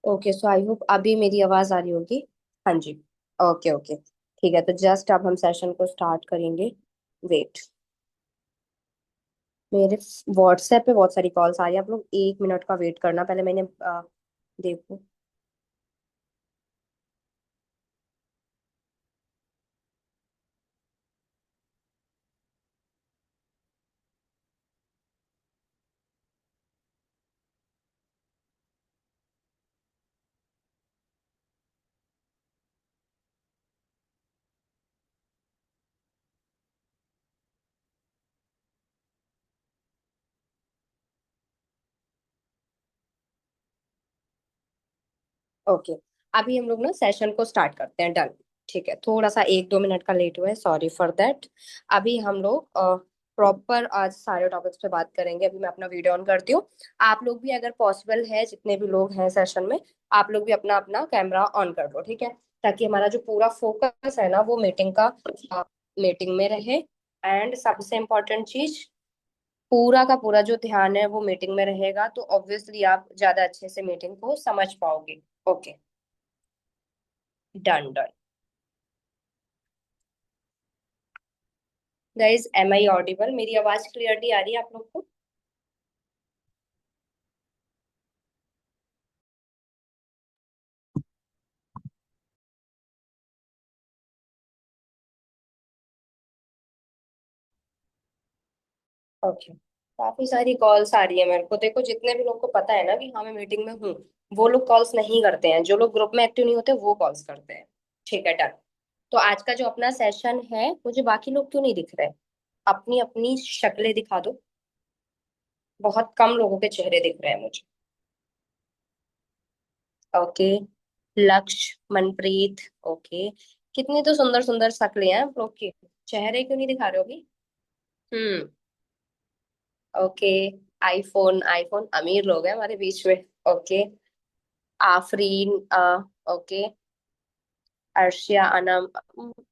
Okay, so I hope अभी मेरी आवाज आ रही होगी। हाँ जी। ओके ओके, ठीक है, तो जस्ट अब हम सेशन को स्टार्ट करेंगे। वेट, मेरे व्हाट्सएप पे बहुत सारी कॉल्स आ रही है, आप लोग 1 मिनट का वेट करना, पहले मैंने देखो। ओके, अभी हम लोग ना सेशन को स्टार्ट करते हैं। डन। ठीक है, थोड़ा सा 1-2 मिनट का लेट हुआ है, सॉरी फॉर दैट। अभी हम लोग प्रॉपर आज सारे टॉपिक्स पे बात करेंगे। अभी मैं अपना वीडियो ऑन करती हूँ। आप लोग भी अगर पॉसिबल है, जितने भी लोग हैं सेशन में, आप लोग भी अपना अपना कैमरा ऑन कर लो, ठीक है, ताकि हमारा जो पूरा फोकस है ना वो मीटिंग में रहे। एंड सबसे इम्पोर्टेंट चीज, पूरा का पूरा जो ध्यान है वो मीटिंग में रहेगा, तो ऑब्वियसली आप ज्यादा अच्छे से मीटिंग को समझ पाओगे। Okay, done done. Guys, am I audible? मेरी आवाज क्लियरली आ रही है आप लोग को? ओके, काफी सारी कॉल्स आ रही है मेरे को। देखो, जितने भी लोग को पता है ना कि हाँ मैं मीटिंग में हूँ, वो लोग कॉल्स नहीं करते हैं। जो लोग ग्रुप में एक्टिव नहीं होते वो कॉल्स करते हैं। ठीक है, डन। तो आज का जो अपना सेशन है, मुझे बाकी लोग क्यों नहीं दिख रहे? अपनी अपनी शक्लें दिखा दो। बहुत कम लोगों के चेहरे दिख रहे हैं मुझे। ओके, लक्ष्य, मनप्रीत। ओके, कितनी तो सुंदर सुंदर शक्लें हैं आप लोग की। चेहरे क्यों नहीं दिखा रहे हो अभी? हम्म। ओके, आईफोन आईफोन, अमीर लोग हैं हमारे बीच में। Okay, Afreen, okay, Arshiya, Anam,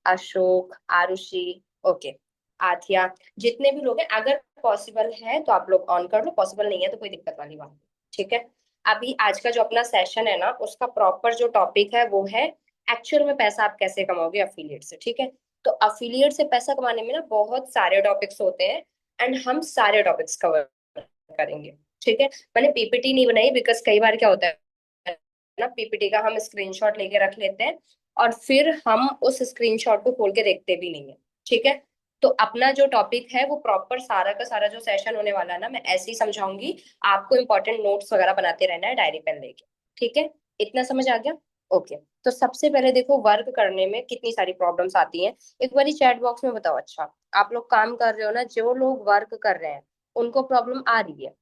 Ashok, Arushi. Okay, Athiya. जितने भी लोग हैं, अगर पॉसिबल है तो आप लोग ऑन कर लो, पॉसिबल नहीं है तो कोई दिक्कत वाली बात नहीं। ठीक है। अभी आज का जो अपना सेशन है ना, उसका प्रॉपर जो टॉपिक है वो है एक्चुअल में पैसा आप कैसे कमाओगे अफिलिएट से। ठीक है। तो अफिलिएट से पैसा कमाने में ना बहुत सारे टॉपिक्स होते हैं, एंड हम सारे टॉपिक्स कवर करेंगे। ठीक है। मैंने पीपीटी नहीं बनाई, बिकॉज कई बार क्या होता है ना, पीपीटी का हम स्क्रीनशॉट लेके रख लेते हैं और फिर हम उस स्क्रीनशॉट को खोल के देखते भी नहीं है। ठीक है। तो अपना जो टॉपिक है वो प्रॉपर सारा का सारा जो सेशन होने वाला है ना, मैं ऐसे ही समझाऊंगी। आपको इंपॉर्टेंट नोट्स वगैरह बनाते रहना है डायरी पेन लेके। ठीक है, इतना समझ आ गया? ओके, तो सबसे पहले देखो, वर्क करने में कितनी सारी प्रॉब्लम्स आती हैं। एक बार चैट बॉक्स में बताओ। अच्छा, आप लोग काम कर रहे हो ना, जो लोग वर्क कर रहे हैं उनको प्रॉब्लम आ रही है?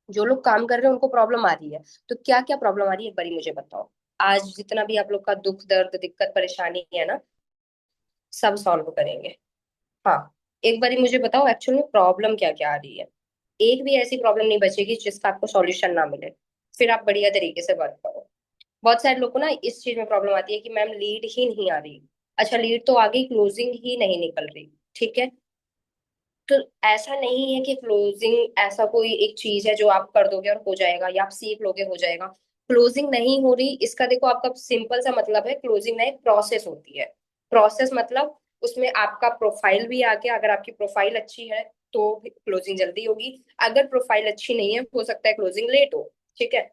जो लोग काम कर रहे हैं उनको प्रॉब्लम आ रही है? तो क्या क्या प्रॉब्लम आ रही है एक बारी मुझे बताओ। आज जितना भी आप लोग का दुख दर्द दिक्कत परेशानी है ना, सब सॉल्व करेंगे। हाँ, एक बारी मुझे बताओ एक्चुअल में प्रॉब्लम क्या क्या आ रही है। एक भी ऐसी प्रॉब्लम नहीं बचेगी जिसका आपको सॉल्यूशन ना मिले। फिर आप बढ़िया तरीके से वर्क करो। बहुत सारे लोग को ना इस चीज में प्रॉब्लम आती है कि मैम लीड ही नहीं आ रही। अच्छा, लीड तो आ गई, क्लोजिंग ही नहीं निकल रही। ठीक है। तो ऐसा नहीं है कि क्लोजिंग ऐसा कोई एक चीज है जो आप कर दोगे और हो जाएगा, या आप सीख लोगे हो जाएगा। क्लोजिंग नहीं हो रही, इसका देखो आपका सिंपल सा मतलब है, क्लोजिंग ना एक प्रोसेस होती है। प्रोसेस मतलब उसमें आपका प्रोफाइल भी आ गया। अगर आपकी प्रोफाइल अच्छी है तो क्लोजिंग जल्दी होगी। अगर प्रोफाइल अच्छी नहीं है, हो सकता है क्लोजिंग लेट हो। ठीक है।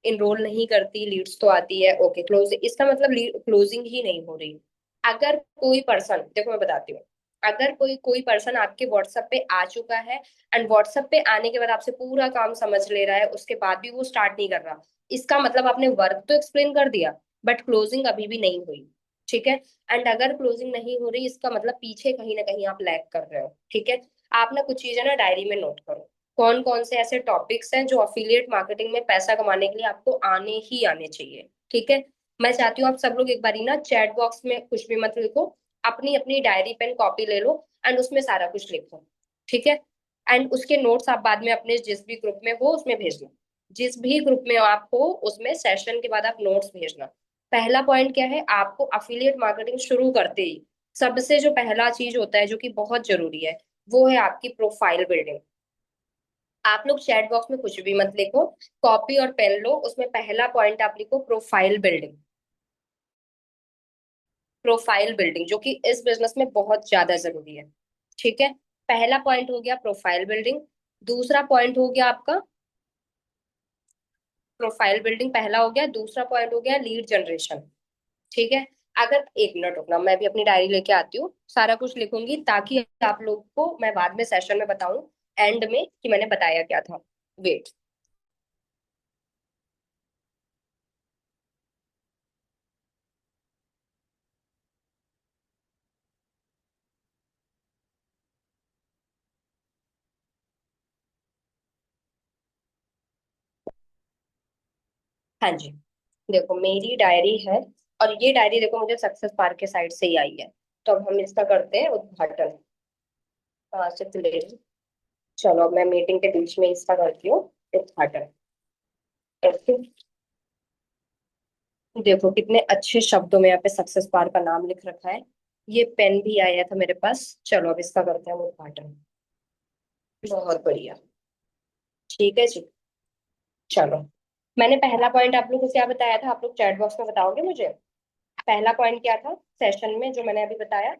इनरोल नहीं करती, लीड्स तो आती है, ओके, क्लोज, इसका मतलब क्लोजिंग ही नहीं हो रही। अगर कोई पर्सन, देखो मैं बताती हूँ, अगर कोई कोई पर्सन आपके व्हाट्सएप पे आ चुका है, एंड व्हाट्सएप पे आने के बाद आपसे पूरा काम समझ ले रहा है, उसके बाद भी वो स्टार्ट नहीं कर रहा, इसका मतलब आपने वर्क तो एक्सप्लेन कर दिया, बट क्लोजिंग अभी भी नहीं हुई। ठीक है। एंड अगर क्लोजिंग नहीं हो रही, इसका मतलब पीछे कहीं ना कहीं आप लैग कर रहे हो। ठीक है। आप ना कुछ चीजें ना डायरी में नोट करो। कौन कौन से ऐसे टॉपिक्स हैं जो अफिलिएट मार्केटिंग में पैसा कमाने के लिए आपको आने ही आने चाहिए। ठीक है। मैं चाहती हूँ आप सब लोग एक बारी ना चैट बॉक्स में कुछ भी मत लिखो, अपनी अपनी डायरी पेन कॉपी ले लो, एंड उसमें सारा कुछ लिखो। ठीक है। एंड उसके नोट्स आप बाद में अपने जिस भी ग्रुप में हो उसमें भेजना। जिस भी ग्रुप में आप हो उसमें सेशन के बाद आप नोट्स भेजना। पहला पॉइंट क्या है, आपको अफिलिएट मार्केटिंग शुरू करते ही सबसे जो पहला चीज होता है जो कि बहुत जरूरी है, वो है आपकी प्रोफाइल बिल्डिंग। आप लोग चैट बॉक्स में कुछ भी मत लिखो, कॉपी और पेन लो, उसमें पहला पॉइंट आप लिखो प्रोफाइल बिल्डिंग। प्रोफाइल बिल्डिंग जो कि इस बिजनेस में बहुत ज्यादा जरूरी है। ठीक है, पहला पॉइंट हो गया प्रोफाइल बिल्डिंग। दूसरा पॉइंट हो गया आपका, प्रोफाइल बिल्डिंग पहला हो गया, दूसरा पॉइंट हो गया लीड जनरेशन। ठीक है, अगर एक मिनट रुकना, मैं भी अपनी डायरी लेके आती हूँ, सारा कुछ लिखूंगी ताकि आप लोग को मैं बाद में सेशन में बताऊं एंड में कि मैंने बताया क्या था। वेट। हाँ जी, देखो मेरी डायरी है, और ये डायरी देखो मुझे सक्सेस पार्क के साइड से ही आई है। तो अब हम इसका करते हैं उद्घाटन। से ले चलो, अब मैं मीटिंग के बीच में इसका करती हूँ उद्घाटन। ओके, देखो कितने अच्छे शब्दों में यहाँ पे सक्सेस बार का नाम लिख रखा है। ये पेन भी आया था मेरे पास। चलो अब इसका करते हैं उद्घाटन। बहुत बढ़िया। ठीक है जी। चलो, मैंने पहला पॉइंट आप लोग को क्या बताया था, आप लोग चैट बॉक्स में बताओगे मुझे। पहला पॉइंट क्या था सेशन में जो मैंने अभी बताया,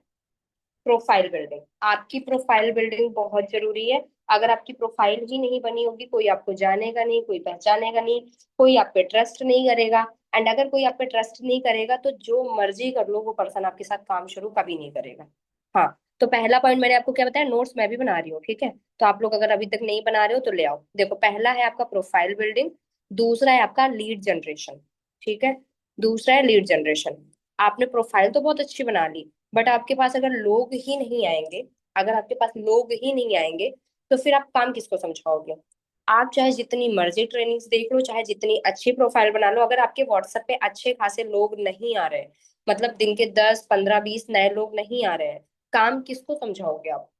प्रोफाइल बिल्डिंग। आपकी प्रोफाइल बिल्डिंग बहुत जरूरी है। अगर आपकी प्रोफाइल ही नहीं बनी होगी, कोई आपको जानेगा नहीं, कोई पहचानेगा नहीं, कोई आप पे ट्रस्ट नहीं करेगा। एंड अगर कोई आप पे ट्रस्ट नहीं करेगा तो जो मर्जी कर लो वो पर्सन आपके साथ काम शुरू कभी नहीं करेगा। हाँ, तो पहला पॉइंट मैंने आपको क्या बताया, नोट्स मैं भी बना रही हूँ, ठीक है। तो आप लोग अगर अभी तक नहीं बना रहे हो तो ले आओ। देखो पहला है आपका प्रोफाइल बिल्डिंग, दूसरा है आपका लीड जनरेशन। ठीक है, दूसरा है लीड जनरेशन। आपने प्रोफाइल तो बहुत अच्छी बना ली, बट आपके पास अगर लोग ही नहीं आएंगे, अगर आपके पास लोग ही नहीं आएंगे तो फिर आप काम किसको समझाओगे। आप चाहे जितनी मर्जी ट्रेनिंग्स देख लो, चाहे जितनी अच्छी प्रोफाइल बना लो, अगर आपके व्हाट्सएप पे अच्छे खासे लोग नहीं आ रहे, मतलब दिन के 10 15 20 नए लोग नहीं आ रहे हैं, काम किसको समझाओगे आप।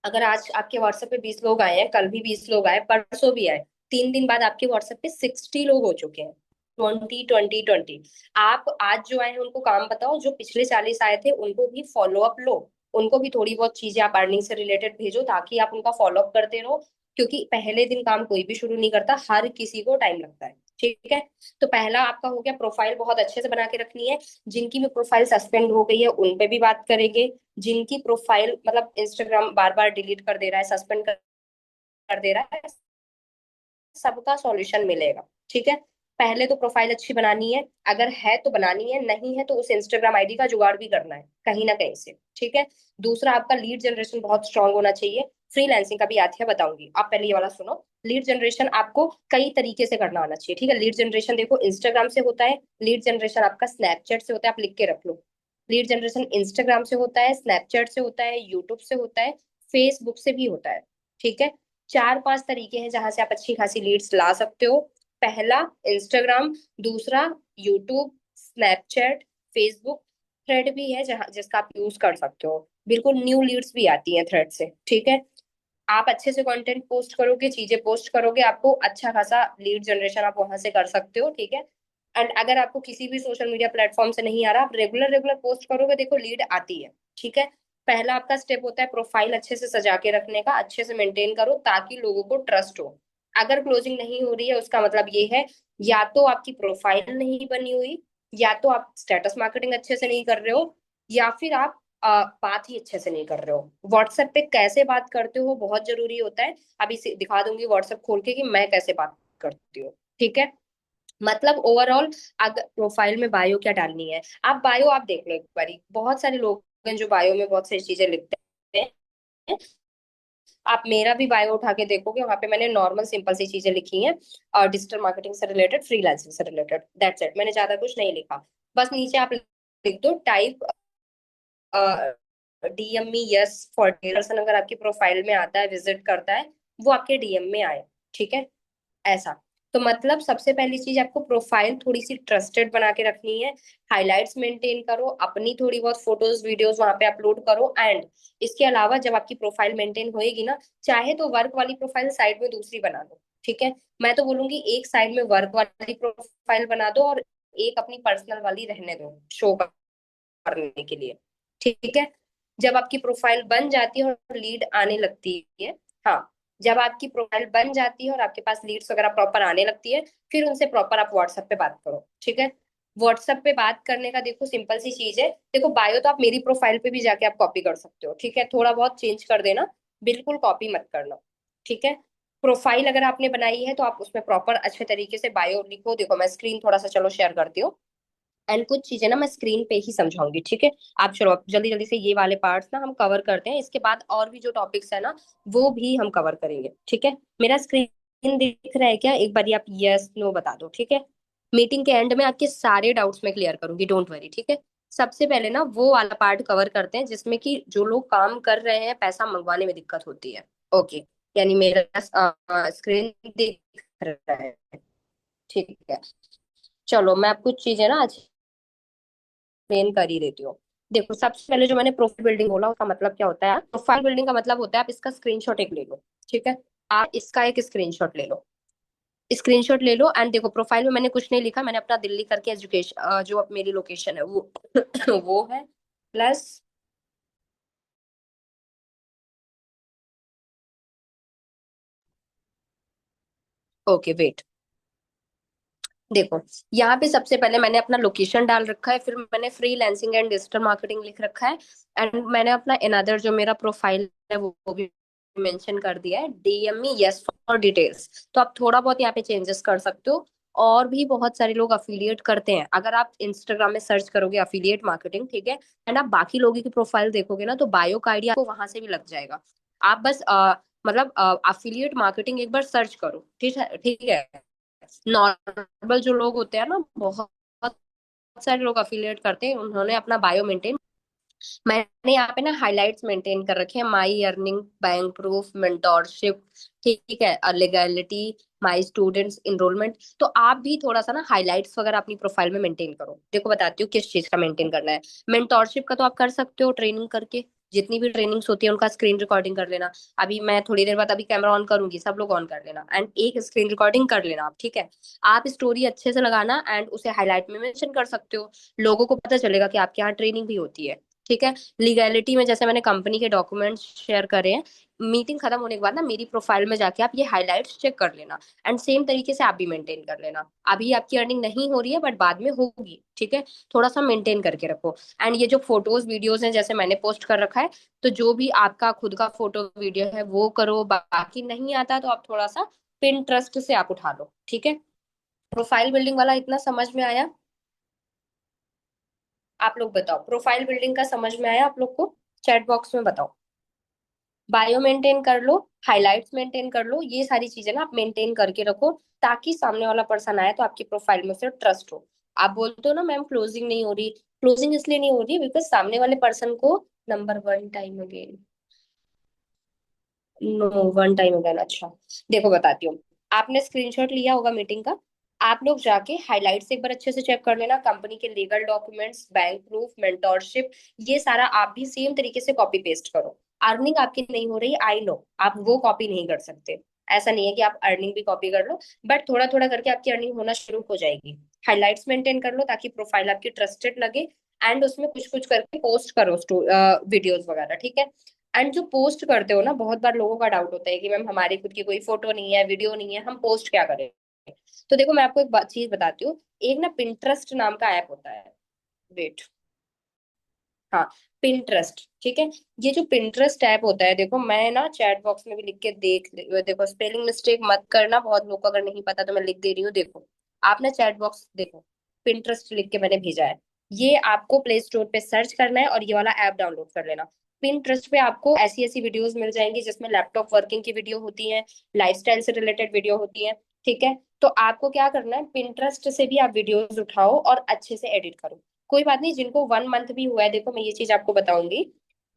अगर आज आपके व्हाट्सएप पे 20 लोग आए हैं, कल भी 20 लोग आए, परसों भी आए, 3 दिन बाद आपके व्हाट्सएप पे 60 लोग हो चुके हैं। 20 20 20। आप आज जो आए हैं उनको काम बताओ, जो पिछले 40 आए थे उनको भी फॉलो अप लो। उनको भी थोड़ी बहुत चीजें आप अर्निंग से रिलेटेड भेजो ताकि आप उनका फॉलो अप करते रहो। क्योंकि पहले दिन काम कोई भी शुरू नहीं करता, हर किसी को टाइम लगता है। ठीक है, तो पहला आपका हो गया, प्रोफाइल बहुत अच्छे से बना के रखनी है। जिनकी भी प्रोफाइल सस्पेंड हो गई है उन पे भी बात करेंगे। जिनकी प्रोफाइल मतलब इंस्टाग्राम बार बार डिलीट कर दे रहा है, सस्पेंड कर दे रहा है, सबका सॉल्यूशन मिलेगा। ठीक है, पहले तो प्रोफाइल अच्छी बनानी है, अगर है तो बनानी है, नहीं है तो उस इंस्टाग्राम आईडी का जुगाड़ भी करना है कहीं ना कहीं से। ठीक है, दूसरा आपका लीड जनरेशन बहुत स्ट्रांग होना चाहिए। फ्रीलांसिंग का भी आता है, बताऊंगी, आप पहले ये वाला सुनो। लीड जनरेशन आपको कई तरीके से करना आना चाहिए। ठीक है, लीड जनरेशन देखो इंस्टाग्राम से होता है, लीड जनरेशन आपका स्नैपचैट से होता है, आप लिख के रख लो। लीड जनरेशन इंस्टाग्राम से होता है, स्नैपचैट से होता है, यूट्यूब से होता है, फेसबुक से भी होता है। ठीक है, 4 5 तरीके हैं जहां से आप अच्छी खासी लीड्स ला सकते हो। पहला इंस्टाग्राम, दूसरा यूट्यूब, स्नैपचैट, फेसबुक, थ्रेड भी है जहां जिसका आप यूज कर सकते हो। बिल्कुल न्यू लीड्स भी आती हैं थ्रेड से। ठीक है, आप अच्छे से कंटेंट पोस्ट करोगे, चीजें पोस्ट करोगे, आपको अच्छा खासा लीड जनरेशन आप वहां से कर सकते हो। ठीक है, एंड अगर आपको किसी भी सोशल मीडिया प्लेटफॉर्म से नहीं आ रहा, आप रेगुलर रेगुलर पोस्ट करोगे, देखो लीड आती है। ठीक है, पहला आपका स्टेप होता है प्रोफाइल अच्छे से सजा के रखने का, अच्छे से मेंटेन करो ताकि लोगों को ट्रस्ट हो। अगर क्लोजिंग नहीं हो रही है उसका मतलब ये है, या तो आपकी प्रोफाइल नहीं बनी हुई, या तो आप स्टेटस मार्केटिंग अच्छे से नहीं कर रहे हो, या फिर आप बात ही अच्छे से नहीं कर रहे हो। व्हाट्सएप पे कैसे बात करते हो बहुत जरूरी होता है। अभी से दिखा दूंगी व्हाट्सएप खोल के कि मैं कैसे बात करती हूँ। ठीक है, मतलब ओवरऑल अगर प्रोफाइल में बायो क्या डालनी है, आप बायो आप देख लो एक बारी, बहुत सारे लोग हैं जो बायो में बहुत सारी चीजें लिखते हैं। आप मेरा भी बायो उठा के देखोगे, वहां पे मैंने नॉर्मल सिंपल सी चीजें लिखी हैं, और डिजिटल मार्केटिंग से रिलेटेड, फ्रीलांसिंग से रिलेटेड, दैट्स इट, मैंने ज्यादा कुछ नहीं लिखा। बस नीचे आप लिख दो type DM me yes for person, अगर आपकी प्रोफाइल में आता है, विजिट करता है, वो आपके डीएम में आए। ठीक है, ऐसा। तो मतलब सबसे पहली चीज, आपको प्रोफाइल थोड़ी सी ट्रस्टेड बना के रखनी है। हाइलाइट्स मेंटेन करो, अपनी थोड़ी बहुत फोटोज वीडियोस वहां पे अपलोड करो। एंड इसके अलावा जब आपकी प्रोफाइल मेंटेन होएगी ना, चाहे तो वर्क वाली प्रोफाइल साइड में दूसरी बना दो। ठीक है, मैं तो बोलूंगी एक साइड में वर्क वाली प्रोफाइल बना दो और एक अपनी पर्सनल वाली रहने दो, शो करने के लिए। ठीक है, जब आपकी प्रोफाइल बन जाती है और लीड आने लगती है, हाँ, जब आपकी प्रोफाइल बन जाती है और आपके पास लीड्स वगैरह प्रॉपर आने लगती है, फिर उनसे प्रॉपर आप व्हाट्सएप पे बात करो, ठीक है। व्हाट्सएप पे बात करने का देखो सिंपल सी चीज है, देखो बायो तो आप मेरी प्रोफाइल पे भी जाके आप कॉपी कर सकते हो, ठीक है, थोड़ा बहुत चेंज कर देना, बिल्कुल कॉपी मत करना, ठीक है। प्रोफाइल अगर आपने बनाई है तो आप उसमें प्रॉपर अच्छे तरीके से बायो लिखो। देखो मैं स्क्रीन थोड़ा सा चलो शेयर करती हूँ, एंड कुछ चीजें ना मैं स्क्रीन पे ही समझाऊंगी, ठीक है। आप चलो अब जल्दी जल्दी से ये वाले पार्ट्स ना हम कवर करते हैं, इसके बाद और भी जो टॉपिक्स है ना वो भी हम कवर करेंगे, ठीक है। मेरा स्क्रीन दिख रहा है क्या? एक बार आप यस नो बता दो, ठीक है। मीटिंग के एंड में आपके सारे डाउट्स मैं क्लियर करूंगी, डोंट वरी, ठीक है। सबसे पहले ना वो वाला पार्ट कवर करते हैं जिसमें कि जो लोग काम कर रहे हैं पैसा मंगवाने में दिक्कत होती है। ओके, यानी मेरा स्क्रीन दिख रहा है, ठीक है। चलो मैं आपको कुछ चीजें ना आज एक्सप्लेन कर ही देती हूँ। देखो सबसे पहले जो मैंने प्रोफाइल बिल्डिंग बोला उसका मतलब क्या होता है? प्रोफाइल बिल्डिंग का मतलब होता है आप इसका स्क्रीनशॉट एक ले लो, ठीक है। आप इसका एक स्क्रीनशॉट ले लो, स्क्रीनशॉट ले लो एंड देखो प्रोफाइल में मैंने कुछ नहीं लिखा, मैंने अपना दिल्ली करके एजुकेशन जो अब मेरी लोकेशन है वो वो है, प्लस ओके वेट, देखो यहाँ पे सबसे पहले मैंने अपना लोकेशन डाल रखा है, फिर मैंने फ्रीलांसिंग एंड डिजिटल मार्केटिंग लिख रखा है, एंड मैंने अपना अनदर जो मेरा प्रोफाइल है वो भी मेंशन कर दिया है, डीएमई यस फॉर डिटेल्स। तो आप थोड़ा बहुत यहाँ पे चेंजेस कर सकते हो। और भी बहुत सारे लोग अफिलिएट करते हैं, अगर आप इंस्टाग्राम में सर्च करोगे अफिलिएट मार्केटिंग, ठीक है, एंड आप बाकी लोगों की प्रोफाइल देखोगे ना तो बायो का आइडिया आपको वहां से भी लग जाएगा। आप बस मतलब अफिलिएट मार्केटिंग एक बार सर्च करो, ठीक है, ठीक है। नॉर्मल जो लोग होते हैं ना, बहुत सारे लोग अफिलिएट करते हैं, उन्होंने अपना बायो मेंटेन, मैंने यहाँ पे ना हाइलाइट्स मेंटेन कर रखे हैं, माई अर्निंग, बैंक प्रूफ, मेंटोरशिप, ठीक है, लीगैलिटी, माई स्टूडेंट्स इनरोलमेंट। तो आप भी थोड़ा सा ना हाइलाइट्स वगैरह अपनी प्रोफाइल में मेंटेन करो। देखो बताती हूँ किस चीज का मेंटेन करना है। मेंटोरशिप का तो आप कर सकते हो ट्रेनिंग करके, जितनी भी ट्रेनिंग्स होती है उनका स्क्रीन रिकॉर्डिंग कर लेना। अभी मैं थोड़ी देर बाद अभी कैमरा ऑन करूंगी, सब लोग ऑन कर लेना एंड एक स्क्रीन रिकॉर्डिंग कर लेना आप, ठीक है। आप स्टोरी अच्छे से लगाना एंड उसे हाईलाइट में मेंशन कर सकते हो, लोगों को पता चलेगा कि आपके यहाँ ट्रेनिंग भी होती है, ठीक है। लीगैलिटी में जैसे मैंने कंपनी के डॉक्यूमेंट्स शेयर करे हैं, मीटिंग खत्म होने के बाद ना मेरी प्रोफाइल में जाके आप ये हाइलाइट्स चेक कर लेना, एंड सेम तरीके से आप भी मेंटेन कर लेना। अभी आपकी अर्निंग नहीं हो रही है बट बाद में होगी, ठीक है, थोड़ा सा मेंटेन करके रखो। एंड ये जो फोटोज वीडियोज हैं जैसे मैंने पोस्ट कर रखा है, तो जो भी आपका खुद का फोटो वीडियो है वो करो, बाकी नहीं आता तो आप थोड़ा सा पिंटरेस्ट से आप उठा लो, ठीक है। प्रोफाइल बिल्डिंग वाला इतना समझ में आया? आप लोग बताओ, प्रोफाइल बिल्डिंग का समझ में आया आप लोग को? चैट बॉक्स में बताओ। बायो मेंटेन कर लो, हाइलाइट्स मेंटेन कर लो, ये सारी चीजें ना आप मेंटेन करके रखो, ताकि सामने वाला पर्सन आए तो आपकी प्रोफाइल में से ट्रस्ट हो। आप बोलते हो ना मैम क्लोजिंग नहीं हो रही, क्लोजिंग इसलिए नहीं हो रही बिकॉज सामने वाले पर्सन को number one time again, no one time again, अच्छा। देखो बताती हूँ, आपने स्क्रीनशॉट लिया होगा मीटिंग का, आप लोग जाके हाइलाइट्स एक बार अच्छे से चेक कर लेना, कंपनी के legal documents, bank proof, mentorship, ये सारा आप भी सेम तरीके से कॉपी पेस्ट करो। अर्निंग आपकी नहीं हो रही, आई नो, आप वो कॉपी नहीं कर सकते, ऐसा नहीं है कि आप अर्निंग भी कॉपी कर लो, बट थोड़ा थोड़ा करके आपकी अर्निंग होना शुरू हो जाएगी। हाइलाइट्स मेंटेन कर लो ताकि प्रोफाइल आपकी ट्रस्टेड लगे, एंड उसमें कुछ कुछ करके पोस्ट करो वीडियोस वगैरह, ठीक है। एंड जो पोस्ट करते हो ना, बहुत बार लोगों का डाउट होता है कि मैम हमारी खुद की कोई फोटो नहीं है, वीडियो नहीं है, हम पोस्ट क्या करें? तो देखो मैं आपको एक चीज बताती हूँ, एक ना पिंटरेस्ट नाम का ऐप होता है, वेट, हाँ, पिंटरेस्ट, ठीक है। ये जो पिंटरेस्ट ऐप होता है, देखो मैं ना चैट बॉक्स में भी लिख के देखो स्पेलिंग मिस्टेक मत करना, बहुत लोग को अगर नहीं पता तो मैं लिख दे रही हूँ, देखो आप ना चैट बॉक्स देखो, पिंटरेस्ट लिख के मैंने भेजा है। ये आपको प्ले स्टोर पे सर्च करना है और ये वाला ऐप डाउनलोड कर लेना। पिंटरेस्ट पे आपको ऐसी ऐसी वीडियोस मिल जाएंगी जिसमें लैपटॉप वर्किंग की वीडियो होती है, लाइफस्टाइल से रिलेटेड वीडियो होती है, ठीक है। तो आपको क्या करना है, पिंटरेस्ट से भी आप वीडियोस उठाओ और अच्छे से एडिट करो। कोई बात नहीं, जिनको वन मंथ भी हुआ है, देखो मैं ये चीज आपको बताऊंगी,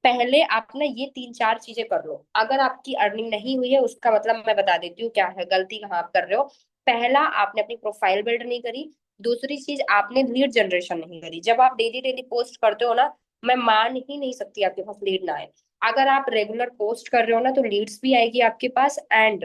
पहले आप ना ये तीन चार चीजें कर लो। अगर आपकी अर्निंग नहीं हुई है उसका मतलब मैं बता देती हूँ क्या है, गलती कहाँ आप कर रहे हो। पहला, आपने अपनी प्रोफाइल बिल्ड नहीं करी। दूसरी चीज, आपने लीड जनरेशन नहीं करी। जब आप डेली डेली पोस्ट करते हो ना, मैं मान ही नहीं सकती आपके पास लीड ना आए। अगर आप रेगुलर पोस्ट कर रहे हो ना तो लीड्स भी आएगी आपके पास, एंड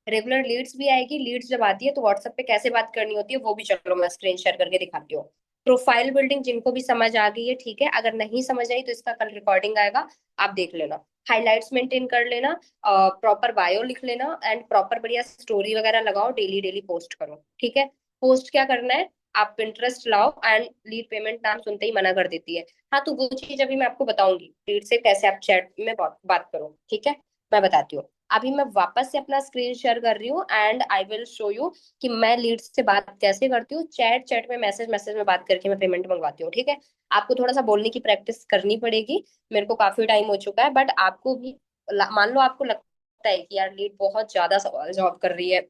रेगुलर लीड्स भी आएगी। लीड्स जब आती है तो व्हाट्सएप पे कैसे बात करनी होती है वो भी चलो मैं स्क्रीन शेयर करके दिखाती हूँ। प्रोफाइल बिल्डिंग जिनको भी समझ आ गई है ठीक है, अगर नहीं समझ आई तो इसका कल रिकॉर्डिंग आएगा, आप देख लेना। हाइलाइट्स मेंटेन कर लेना, प्रॉपर बायो लिख लेना, एंड प्रॉपर बढ़िया स्टोरी वगैरह लगाओ, डेली डेली पोस्ट करो ठीक है। पोस्ट क्या करना है, आप इंटरेस्ट लाओ, एंड लीड पेमेंट नाम सुनते ही मना कर देती है। हाँ तो वो चीज अभी मैं आपको बताऊंगी, लीड से कैसे आप चैट में बात करो ठीक है, मैं बताती हूँ। अभी मैं वापस से अपना स्क्रीन शेयर कर रही हूँ, and I will show you कि मैं लीड से बात कैसे करती हूँ। चैट चैट में, मैसेज मैसेज में बात करके मैं पेमेंट मंगवाती हूँ ठीक है। आपको थोड़ा सा बोलने की प्रैक्टिस करनी पड़ेगी, मेरे को काफी टाइम हो चुका है, बट आपको भी मान लो आपको लगता है कि यार लीड बहुत ज्यादा सवाल जवाब कर रही है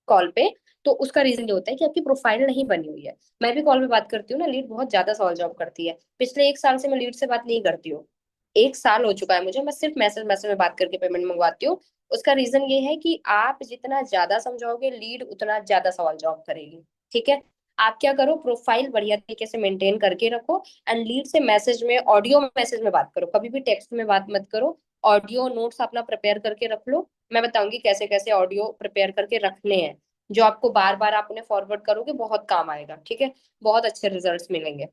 कॉल पे, तो उसका रीजन ये होता है कि आपकी प्रोफाइल नहीं बनी हुई है। मैं भी कॉल पे बात करती हूँ ना, लीड बहुत ज्यादा सवाल जवाब करती है। पिछले 1 साल से मैं लीड से बात नहीं करती हूँ, 1 साल हो चुका है मुझे, मैं सिर्फ मैसेज मैसेज में बात करके पेमेंट मंगवाती हूँ। उसका रीजन ये है कि आप जितना ज्यादा समझाओगे लीड उतना ज्यादा सवाल जवाब करेगी ठीक है। आप क्या करो, प्रोफाइल बढ़िया तरीके से मेंटेन करके रखो, एंड लीड से मैसेज में, ऑडियो मैसेज में बात करो, कभी भी टेक्स्ट में बात मत करो। ऑडियो नोट्स अपना प्रिपेयर करके रख लो, मैं बताऊंगी कैसे कैसे ऑडियो प्रिपेयर करके रखने हैं, जो आपको बार बार आप उन्हें फॉरवर्ड करोगे बहुत काम आएगा ठीक है, बहुत अच्छे रिजल्ट्स मिलेंगे।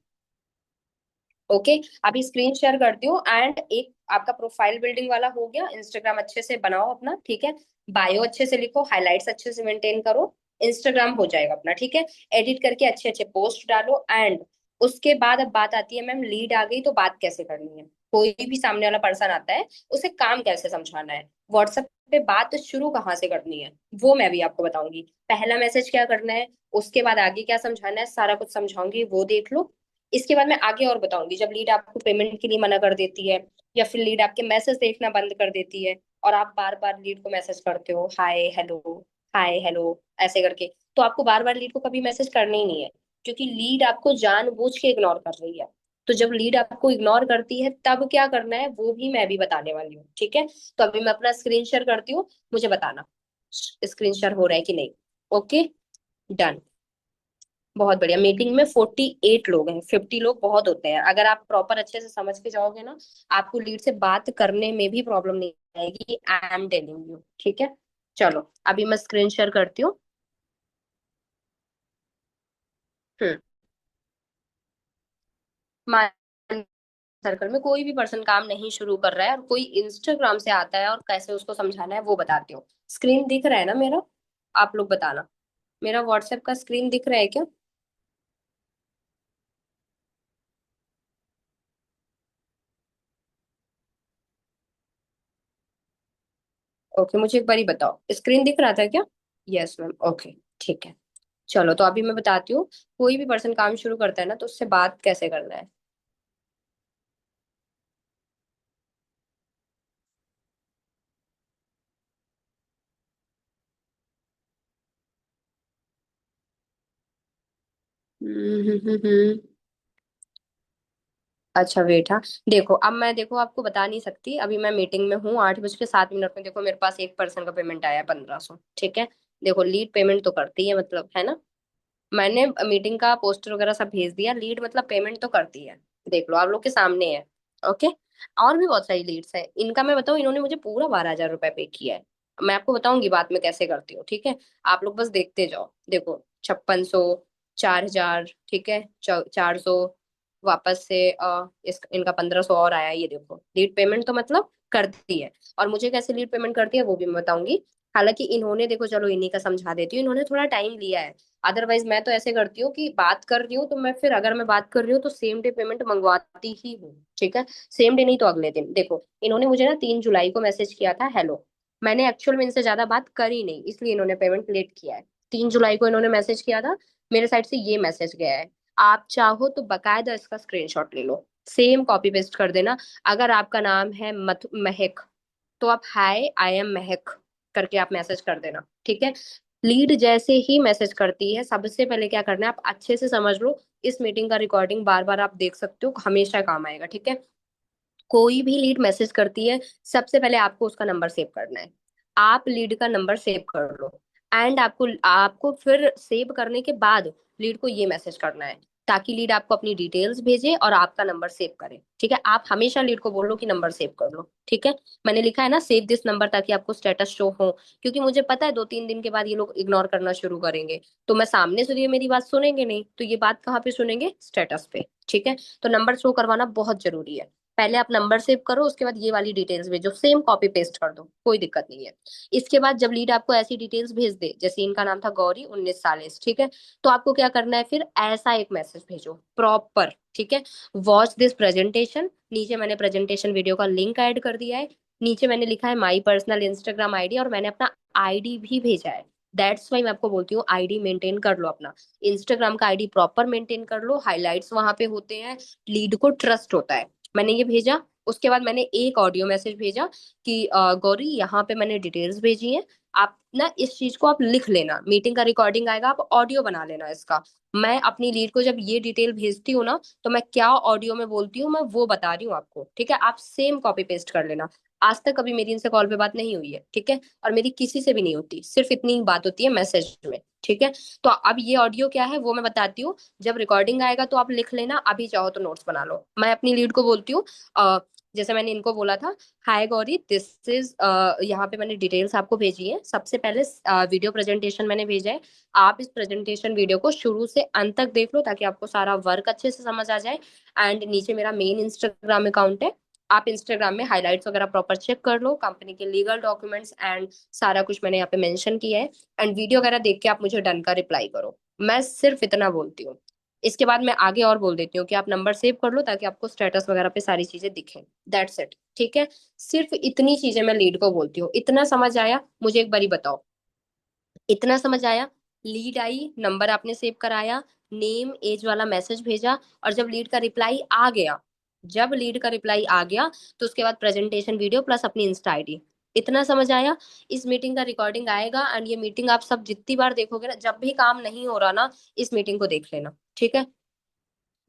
ओके, अभी स्क्रीन शेयर करती हूँ, एंड एक आपका प्रोफाइल बिल्डिंग वाला हो गया, इंस्टाग्राम अच्छे से बनाओ अपना ठीक है, बायो अच्छे से लिखो, हाइलाइट्स अच्छे से मेंटेन करो, इंस्टाग्राम हो जाएगा अपना ठीक है। एडिट करके अच्छे अच्छे पोस्ट डालो, एंड उसके बाद अब बात आती है, मैम लीड आ गई तो बात कैसे करनी है। कोई भी सामने वाला पर्सन आता है, उसे काम कैसे समझाना है, व्हाट्सएप पे बात शुरू कहाँ से करनी है, वो मैं भी आपको बताऊंगी। पहला मैसेज क्या करना है, उसके बाद आगे क्या समझाना है, सारा कुछ समझाऊंगी, वो देख लो। इसके बाद मैं आगे और बताऊंगी, जब लीड आपको पेमेंट के लिए मना कर देती है, या फिर लीड आपके मैसेज देखना बंद कर देती है, और आप बार बार लीड को मैसेज करते हो हाय हेलो ऐसे करके, तो आपको बार बार लीड को कभी मैसेज करना ही नहीं है, क्योंकि लीड आपको जानबूझ के इग्नोर कर रही है। तो जब लीड आपको इग्नोर करती है तब क्या करना है वो भी मैं भी बताने वाली हूँ ठीक है। तो अभी मैं अपना स्क्रीन शेयर करती हूँ, मुझे बताना स्क्रीन शेयर हो रहा है कि नहीं। Okay, done. बहुत बढ़िया, मीटिंग में 48 लोग हैं, 50 लोग बहुत होते हैं, अगर आप प्रॉपर अच्छे से समझ के जाओगे ना, आपको लीड से बात करने में भी प्रॉब्लम नहीं आएगी, आई एम टेलिंग यू ठीक है। चलो अभी मैं स्क्रीन शेयर करती हूँ। हम्म, मान सर्कल में कोई भी पर्सन काम नहीं शुरू कर रहा है, और कोई इंस्टाग्राम से आता है, और कैसे उसको समझाना है वो बताती हूँ। स्क्रीन दिख रहा है ना मेरा, आप लोग बताना, मेरा व्हाट्सएप का स्क्रीन दिख रहा है क्या। ओके, मुझे एक बार ही बताओ, स्क्रीन दिख रहा था क्या। यस मैम, ओके ठीक है। चलो तो अभी मैं बताती हूँ, कोई भी पर्सन काम शुरू करता है ना, तो उससे बात कैसे करना है। अच्छा वेट, हाँ देखो, अब मैं देखो आपको बता नहीं सकती, अभी मैं मीटिंग में हूँ, 8:07 में देखो मेरे पास एक पर्सन का पेमेंट आया है 1500 ठीक है। देखो लीड पेमेंट तो करती है, मतलब है ना, मैंने मीटिंग का पोस्टर वगैरह सब भेज दिया, लीड मतलब पेमेंट तो करती है, देख लो आप लोग के सामने है। ओके, और भी बहुत सारी लीड्स है, इनका मैं बताऊँ, इन्होंने मुझे पूरा 12,000 रुपए पे किया है। मैं आपको बताऊंगी बाद में कैसे करती हूँ ठीक है, आप लोग बस देखते जाओ। देखो 5600, 4,000 ठीक है, 400, वापस से इनका 1500 और आया, ये देखो लीड पेमेंट तो मतलब करती है। और मुझे कैसे लीड पेमेंट करती है वो भी मैं बताऊंगी। हालांकि इन्होंने देखो, चलो इन्हीं का समझा देती हूँ, इन्होंने थोड़ा टाइम लिया है, अदरवाइज मैं तो ऐसे करती हूँ कि बात कर रही हूँ तो मैं फिर, अगर मैं बात कर रही हूँ तो सेम डे पेमेंट मंगवाती ही हूँ ठीक है। सेम डे नहीं तो अगले दिन। देखो इन्होंने मुझे ना 3 जुलाई को मैसेज किया था हेलो, मैंने एक्चुअल में इनसे ज्यादा बात करी नहीं, इसलिए इन्होंने पेमेंट लेट किया है। 3 जुलाई को इन्होंने मैसेज किया था, मेरे साइड से ये मैसेज गया है। आप चाहो तो बकायदा इसका स्क्रीनशॉट ले लो, सेम कॉपी पेस्ट कर देना। अगर आपका नाम है महक, तो आप हाय आई एम महक करके आप मैसेज कर देना ठीक है। लीड जैसे ही मैसेज करती है, सबसे पहले क्या करना है, आप अच्छे से समझ लो, इस मीटिंग का रिकॉर्डिंग बार बार आप देख सकते हो, हमेशा काम आएगा ठीक है। कोई भी लीड मैसेज करती है, सबसे पहले आपको उसका नंबर सेव करना है, आप लीड का नंबर सेव कर लो, एंड आपको आपको फिर सेव करने के बाद लीड को ये मैसेज करना है, ताकि लीड आपको अपनी डिटेल्स भेजे और आपका नंबर सेव करे। ठीक है, आप हमेशा लीड को बोलो कि नंबर सेव कर लो। ठीक है, मैंने लिखा है ना सेव दिस नंबर, ताकि आपको स्टेटस शो हो, क्योंकि मुझे पता है 2-3 दिन के बाद ये लोग इग्नोर करना शुरू करेंगे। तो मैं सामने से तो ये मेरी बात सुनेंगे नहीं, तो ये बात कहाँ पे सुनेंगे, स्टेटस पे। ठीक है, तो नंबर शो करवाना बहुत जरूरी है। पहले आप नंबर सेव करो, उसके बाद ये वाली डिटेल्स भेजो, सेम कॉपी पेस्ट कर दो, कोई दिक्कत नहीं है। इसके बाद जब लीड आपको ऐसी डिटेल्स भेज दे, जैसे इनका नाम था गौरी, 19 साल, ठीक है, तो आपको क्या करना है, फिर ऐसा एक मैसेज भेजो प्रॉपर। ठीक है, वॉच दिस प्रेजेंटेशन, नीचे मैंने प्रेजेंटेशन वीडियो का लिंक ऐड कर दिया है। नीचे मैंने लिखा है माई पर्सनल इंस्टाग्राम आईडी, और मैंने अपना आईडी भी भेजा है। दैट्स वाई मैं आपको बोलती हूँ आईडी मेंटेन कर लो अपना, इंस्टाग्राम का आईडी प्रॉपर मेंटेन कर लो, हाइलाइट्स वहां पे होते हैं, लीड को ट्रस्ट होता है। मैंने ये भेजा। उसके बाद मैंने एक ऑडियो मैसेज भेजा कि गौरी यहाँ पे मैंने डिटेल्स भेजी है, आप ना इस चीज को आप लिख लेना, मीटिंग का रिकॉर्डिंग आएगा, आप ऑडियो बना लेना इसका। मैं अपनी लीड को जब ये डिटेल भेजती हूँ ना, तो मैं क्या ऑडियो में बोलती हूँ मैं वो बता रही हूँ आपको। ठीक है, आप सेम कॉपी पेस्ट कर लेना। आज तक कभी मेरी इनसे कॉल पे बात नहीं हुई है, ठीक है, और मेरी किसी से भी नहीं होती, सिर्फ इतनी ही बात होती है मैसेज में। ठीक है, तो अब ये ऑडियो क्या है वो मैं बताती हूँ। जब रिकॉर्डिंग आएगा तो आप लिख लेना, अभी चाहो तो नोट्स बना लो। मैं अपनी लीड को बोलती हूँ, जैसे मैंने इनको बोला था, हाय गौरी दिस इज, यहाँ पे मैंने डिटेल्स आपको भेजी है। सबसे पहले वीडियो प्रेजेंटेशन मैंने भेजा है, आप इस प्रेजेंटेशन वीडियो को शुरू से अंत तक देख लो, ताकि आपको सारा वर्क अच्छे से समझ आ जाए। एंड नीचे मेरा मेन इंस्टाग्राम अकाउंट है, आप इंस्टाग्राम में हाइलाइट्स वगैरह प्रॉपर चेक कर लो, कंपनी के लीगल डॉक्यूमेंट्स एंड सारा कुछ मैंने यहाँ पे मेंशन किया है। एंड वीडियो वगैरह देख के आप मुझे डन का रिप्लाई करो। मैं सिर्फ इतना बोलती हूँ। इसके बाद मैं आगे और बोल देती हूँ कि आप नंबर सेव कर लो, ताकि आपको स्टेटस वगैरह पे सारी चीजें दिखें। That's it. ठीक है, सिर्फ इतनी चीजें मैं लीड को बोलती हूँ। इतना समझ आया, मुझे एक बारी बताओ, इतना समझ आया? लीड आई, नंबर आपने सेव कराया, नेम एज वाला मैसेज भेजा, और जब लीड का रिप्लाई आ गया, जब लीड का रिप्लाई आ गया, तो उसके बाद प्रेजेंटेशन वीडियो प्लस अपनी इंस्टा आईडी। इतना समझ आया? इस मीटिंग का रिकॉर्डिंग आएगा, एंड ये मीटिंग आप सब जितनी बार देखोगे ना, जब भी काम नहीं हो रहा ना, इस मीटिंग को देख लेना। ठीक है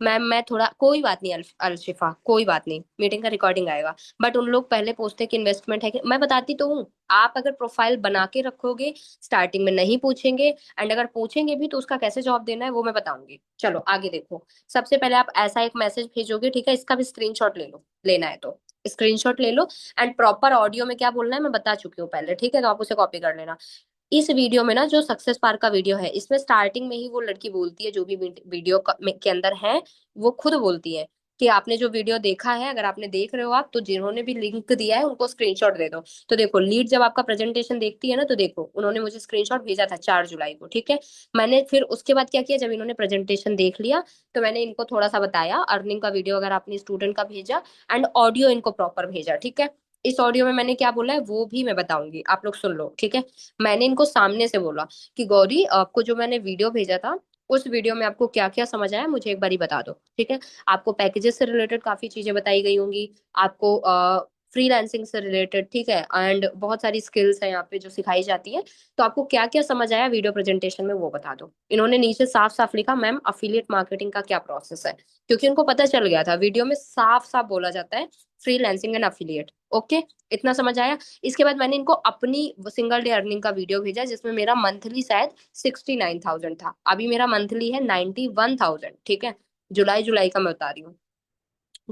मैम, मैं थोड़ा, कोई बात नहीं अलशिफा, कोई बात नहीं, मीटिंग का रिकॉर्डिंग आएगा। बट उन लोग पहले पूछते हैं कि इन्वेस्टमेंट है कि, मैं बताती तो हूँ। आप अगर प्रोफाइल बना के रखोगे, स्टार्टिंग में नहीं पूछेंगे, एंड अगर पूछेंगे भी तो उसका कैसे जवाब देना है वो मैं बताऊंगी। चलो आगे देखो। सबसे पहले आप ऐसा एक मैसेज भेजोगे, ठीक है, इसका भी स्क्रीनशॉट ले लो, लेना है तो स्क्रीनशॉट ले लो। एंड प्रॉपर ऑडियो में क्या बोलना है मैं बता चुकी हूँ पहले, ठीक है, तो आप उसे कॉपी कर लेना। इस वीडियो में ना, जो सक्सेस पार्क का वीडियो है, इसमें स्टार्टिंग में ही वो लड़की बोलती है, जो भी वीडियो के अंदर है, वो खुद बोलती है कि आपने जो वीडियो देखा है, अगर आपने देख रहे हो आप, तो जिन्होंने भी लिंक दिया है उनको स्क्रीनशॉट दे दो। तो देखो लीड जब आपका प्रेजेंटेशन देखती है ना, तो देखो उन्होंने मुझे स्क्रीनशॉट भेजा था 4 जुलाई को। ठीक है, मैंने फिर उसके बाद क्या किया, जब इन्होंने प्रेजेंटेशन देख लिया, तो मैंने इनको थोड़ा सा बताया, अर्निंग का वीडियो अगर अपनी स्टूडेंट का भेजा, एंड ऑडियो इनको प्रॉपर भेजा। ठीक है, इस ऑडियो में मैंने क्या बोला है वो भी मैं बताऊंगी, आप लोग सुन लो। ठीक है, मैंने इनको सामने से बोला कि गौरी, आपको जो मैंने वीडियो भेजा था, उस वीडियो में आपको क्या क्या समझ आया मुझे एक बारी बता दो। ठीक है, आपको पैकेजेस से रिलेटेड काफी चीजें बताई गई होंगी, आपको फ्रीलांसिंग से रिलेटेड, ठीक है, एंड बहुत सारी स्किल्स हैं यहाँ पे जो सिखाई जाती है। तो आपको क्या क्या समझ आया वीडियो प्रेजेंटेशन में वो बता दो। इन्होंने नीचे साफ साफ लिखा, मैम अफिलिएट मार्केटिंग का क्या प्रोसेस है, क्योंकि उनको पता चल गया था वीडियो में साफ साफ बोला जाता है फ्रीलांसिंग एंड अफिलिएट। ओके, इतना समझ आया? इसके बाद मैंने इनको अपनी सिंगल डे अर्निंग का वीडियो भेजा, जिसमें मेरा मंथली शायद 69,000 था, अभी मेरा मंथली है 91,000। ठीक है, जुलाई जुलाई का मैं बता रही हूँ।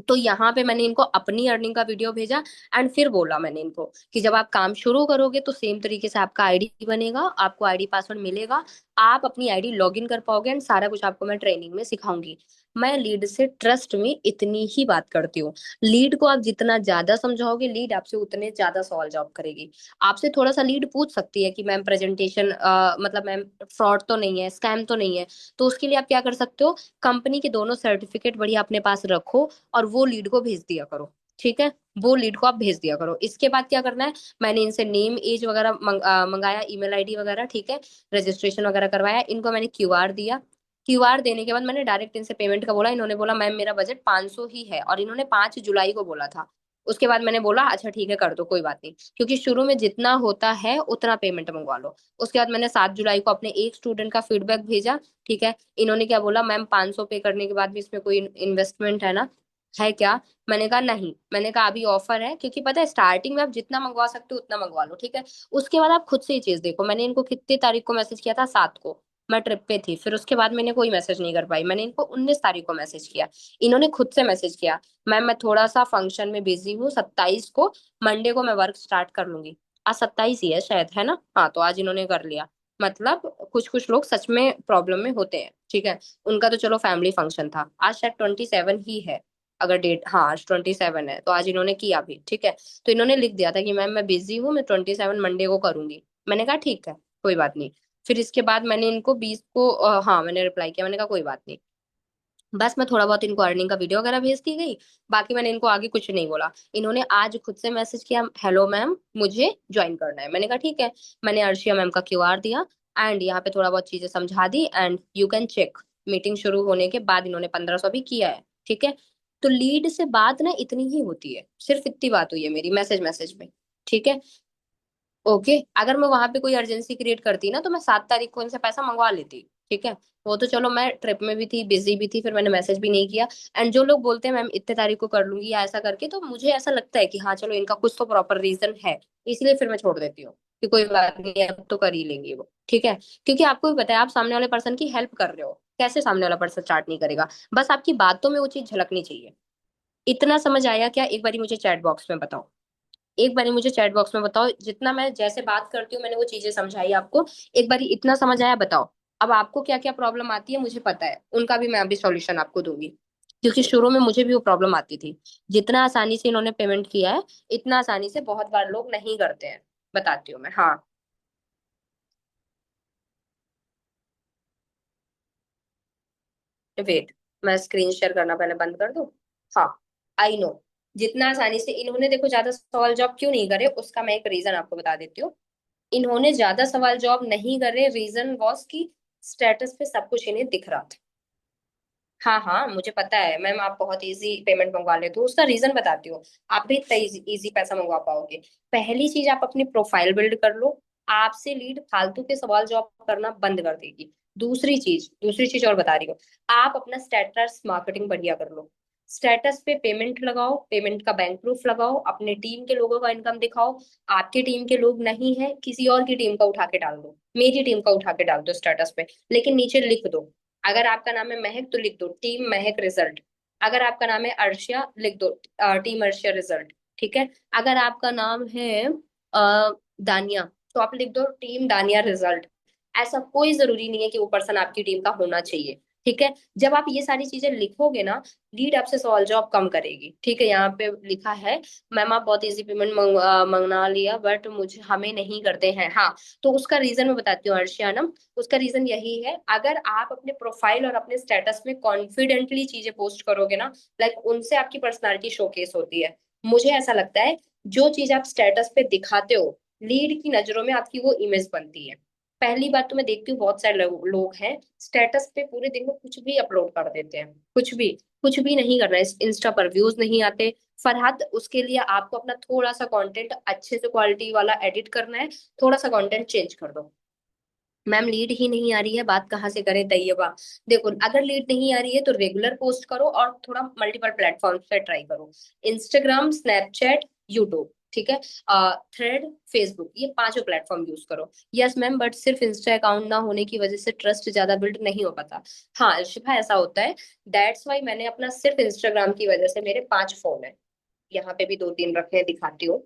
तो यहाँ पे मैंने इनको अपनी अर्निंग का वीडियो भेजा, एंड फिर बोला मैंने इनको कि जब आप काम शुरू करोगे तो सेम तरीके से आपका आईडी बनेगा, आपको आईडी पासवर्ड मिलेगा, आप अपनी आईडी लॉगिन कर पाओगे, एंड सारा कुछ आपको मैं ट्रेनिंग में सिखाऊंगी। मैं लीड से ट्रस्ट में इतनी ही बात करती हूँ। लीड को आप जितना ज्यादा समझाओगे, लीड आपसे उतने ज्यादा सवाल जवाब करेगी। आपसे थोड़ा सा लीड पूछ सकती है कि मैम प्रेजेंटेशन, मतलब मैम फ्रॉड तो नहीं है, स्कैम तो नहीं है, तो उसके लिए आप क्या कर सकते हो, कंपनी के दोनों सर्टिफिकेट बढ़िया अपने पास रखो, और वो लीड को भेज दिया करो। ठीक है, वो लीड को आप भेज दिया करो। इसके बाद क्या करना है, मैंने इनसे नेम एज वगैरह मंगाया, ईमेल आईडी वगैरह, ठीक है, रजिस्ट्रेशन वगैरह करवाया, इनको मैंने क्यूआर दिया। क्यूआर देने के बाद मैंने डायरेक्ट इनसे पेमेंट का बोला, इन्होंने बोला मैम मेरा बजट 500 ही है, और इन्होंने 5 जुलाई को बोला था। उसके बाद मैंने बोला अच्छा ठीक है कर दो, कोई बात नहीं, क्योंकि शुरू में जितना होता है उतना पेमेंट मंगवा लो। उसके बाद मैंने 7 जुलाई को अपने एक स्टूडेंट का फीडबैक भेजा। ठीक है, इन्होंने क्या बोला, मैम 500 पे करने के बाद भी इसमें कोई इन्वेस्टमेंट है ना, है क्या? मैंने कहा नहीं, मैंने कहा अभी ऑफर है, क्योंकि पता है स्टार्टिंग में आप जितना मंगवा सकते हो उतना मंगवा लो। ठीक है, उसके बाद आप खुद से ही चीज देखो। मैंने इनको कितनी तारीख को मैसेज किया था, 7 को, मैं ट्रिप पे थी। फिर उसके बाद मैंने कोई मैसेज नहीं कर पाई, मैंने इनको 19 तारीख को मैसेज किया। इन्होंने खुद से मैसेज किया, मैम मैं थोड़ा सा फंक्शन में बिजी हूँ, 27 को, मंडे को मैं वर्क स्टार्ट कर लूंगी। आज 27 ही है शायद, है ना? हाँ, तो आज इन्होंने कर लिया। मतलब कुछ कुछ लोग सच में प्रॉब्लम में होते हैं, ठीक है। उनका तो चलो फैमिली फंक्शन था, आज शायद 27 ही है। अगर डेट, हाँ आज 27 है, तो आज इन्होंने किया भी, ठीक है। तो इन्होंने लिख दिया था कि मैम मैं बिजी हूँ, मैं 27 मंडे को करूंगी। मैंने कहा ठीक है, कोई बात नहीं। फिर इसके बाद मैंने इनको 20 को हाँ मैंने रिप्लाई किया, मैंने कहा कोई बात नहीं। बस मैं थोड़ा बहुत इनको अर्निंग का वीडियो वगैरह भेज दी गई। बाकी मैंने इनको आगे कुछ नहीं बोला। इन्होंने आज खुद से मैसेज किया, हेलो मैम मुझे ज्वाइन करना है। मैंने कहा ठीक है। मैंने अर्शिया मैम का क्यूआर दिया, एंड यहाँ पे थोड़ा बहुत चीजें समझा दी, and you can check. Meeting शुरू होने के बाद इन्होंने 1500 भी किया है, ठीक है। तो लीड से बात ना इतनी ही होती है, सिर्फ इतनी बात हुई है मेरी मैसेज मैसेज में, ठीक है। ओके, अगर मैं वहां पे कोई अर्जेंसी क्रिएट करती ना, तो मैं 7 तारीख को इनसे पैसा मंगवा लेती, ठीक है। वो तो चलो मैं ट्रिप में भी थी, बिजी भी थी, फिर मैंने मैसेज भी नहीं किया। एंड जो लोग बोलते हैं मैम इतने तारीख को कर लूंगी या ऐसा करके, तो मुझे ऐसा लगता है कि हाँ चलो इनका कुछ तो प्रॉपर रीजन है, इसलिए फिर मैं छोड़ देती हूँ कि कोई बात नहीं, अब तो कर ही लेंगे वो, ठीक है। क्योंकि आपको भी पता है आप सामने वाले पर्सन की हेल्प कर रहे हो, कैसे सामने वाला पर्सन स्टार्ट नहीं करेगा। बस आपकी बातों में वो चीज झलकनी चाहिए। इतना समझ आया क्या? एक बारी मुझे चैट बॉक्स में बताओ, एक बारी मुझे चैट बॉक्स में बताओ, जितना मैं जैसे बात करती हूँ मैंने वो चीजें समझाई आपको, एक बारी इतना समझ आया बताओ। अब आपको क्या क्या प्रॉब्लम आती है मुझे पता है, उनका भी मैं अभी सॉल्यूशन आपको दूंगी। क्योंकि शुरू में मुझे भी वो प्रॉब्लम आती थी। जितना आसानी से इन्होंने पेमेंट किया है, इतना आसानी से बहुत बार लोग नहीं करते हैं। बताती हूँ मैं, हाँ। वेट, मैं स्क्रीन शेयर करना पहले बंद कर दूँ। हाँ, आई नो। जितना आसानी से इन्होंने, देखो ज्यादा सवाल जॉब क्यों नहीं करे, उसका मैं एक रीजन आपको बता देती हूँ। इन्होंने ज्यादा सवाल जवाब नहीं करे, रीजन वॉज की स्टेटस पे सब कुछ इन्हें दिख रहा था। हाँ हाँ, मुझे पता है मैम, आप बहुत इजी पेमेंट मंगवा लेते हो, उसका रीजन बताती हूँ। आप भी इतना इजी पैसा मंगवा पाओगे। पहली चीज, आप अपनी प्रोफाइल बिल्ड कर लो। आपसे लीड फालतू के सवाल जवाब करना बंद कर देगी। दूसरी चीज और बता रही हूँ। आप अपना स्टेटस मार्केटिंग बढ़िया कर लो। स्टेटस पे पेमेंट लगाओ, पेमेंट का बैंक प्रूफ लगाओ, अपने टीम के लोगों का इनकम दिखाओ। आपके टीम के लोग नहीं है, किसी और की टीम का उठा के डाल दो, मेरी टीम का उठा के डाल दो स्टेटस पे। लेकिन नीचे लिख दो, अगर आपका नाम है महक तो लिख दो टीम महक रिजल्ट। अगर आपका नाम है अर्शिया, लिख दो टीम अर्शिया रिजल्ट, ठीक है। अगर आपका नाम है दानिया, तो आप लिख दो टीम दानिया रिजल्ट। ऐसा कोई जरूरी नहीं है कि वो पर्सन आपकी टीम का होना चाहिए, ठीक है। जब आप ये सारी चीजें लिखोगे ना, लीड आपसे सवाल जवाब कम करेगी, ठीक है। यहाँ पे लिखा है, मैम आप बहुत इजी पेमेंट मंगना लिया, बट मुझे हमें नहीं करते हैं, हाँ। तो उसका रीजन मैं बताती हूँ अर्शियाना। उसका रीजन यही है, अगर आप अपने प्रोफाइल और अपने स्टेटस में कॉन्फिडेंटली चीजें पोस्ट करोगे ना, लाइक उनसे आपकी पर्सनालिटी शोकेस होती है। मुझे ऐसा लगता है, जो चीज आप स्टेटस पे दिखाते हो, लीड की नजरों में आपकी वो इमेज बनती है। पहली बात तो मैं देखती हूँ बहुत सारे लोग हैं स्टेटस पे पूरे दिन में कुछ भी अपलोड कर देते हैं, कुछ भी नहीं करना है, इंस्टा पर व्यूज नहीं आते। फरहद, उसके लिए आपको अपना थोड़ा सा कंटेंट अच्छे से क्वालिटी वाला एडिट करना है, थोड़ा सा कंटेंट चेंज कर दो। मैम लीड ही नहीं आ रही है, बात कहाँ से करें तैयबा? देखो, अगर लीड नहीं आ रही है तो रेगुलर पोस्ट करो और थोड़ा मल्टीपल प्लेटफॉर्म पे ट्राई करो। इंस्टाग्राम, स्नैपचैट, यूट्यूब, ठीक है। थ्रेड, फेसबुक, ये पांचों प्लेटफॉर्म यूज करो। यस मैम, बट सिर्फ इंस्टा अकाउंट ना होने की वजह से ट्रस्ट ज्यादा बिल्ड नहीं हो पाता। हाँ शिफा, ऐसा होता है। दैट्स वाई मैंने अपना सिर्फ इंस्टाग्राम की वजह से, मेरे 5 फोन है, यहाँ पे भी 2-3 रखे हैं, दिखाती हूँ।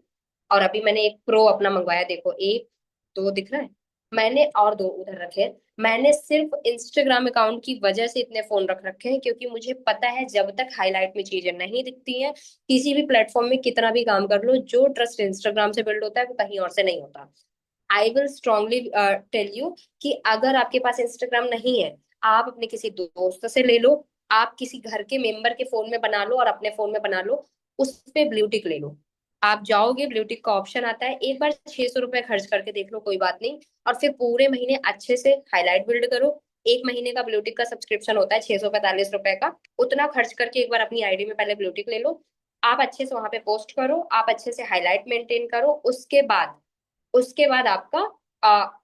और अभी मैंने एक प्रो अपना मंगवाया, देखो, एक, दो दिख रहा है। मैंने और दो उधर रखे हैं। मैंने सिर्फ इंस्टाग्राम अकाउंट की वजह से इतने फोन रख रखे हैं, क्योंकि मुझे पता है जब तक हाईलाइट में चीजें नहीं दिखती हैं, किसी भी प्लेटफॉर्म में कितना भी काम कर लो, जो ट्रस्ट इंस्टाग्राम से बिल्ड होता है वो कहीं और से नहीं होता। I will strongly tell you कि अगर आपके पास इंस्टाग्राम नहीं है, आप अपने किसी दोस्त से ले लो, आप किसी घर के मेंबर के फोन में बना लो और अपने फोन में बना लो। उस पे ब्लू टिक ले लो। आप जाओगे, ब्लू टिक का ऑप्शन आता है, एक बार 600 रुपए खर्च करके देख लो, कोई बात नहीं। और फिर पूरे महीने अच्छे से हाईलाइट बिल्ड करो। एक महीने का ब्लू टिक का सब्सक्रिप्शन होता है 645 रुपए का। उतना खर्च करके एक बार अपनी आईडी में पहले ब्लू टिक ले लो। आप अच्छे से वहां पे पोस्ट करो, आप अच्छे से हाईलाइट मेंटेन करो। उसके बाद आपका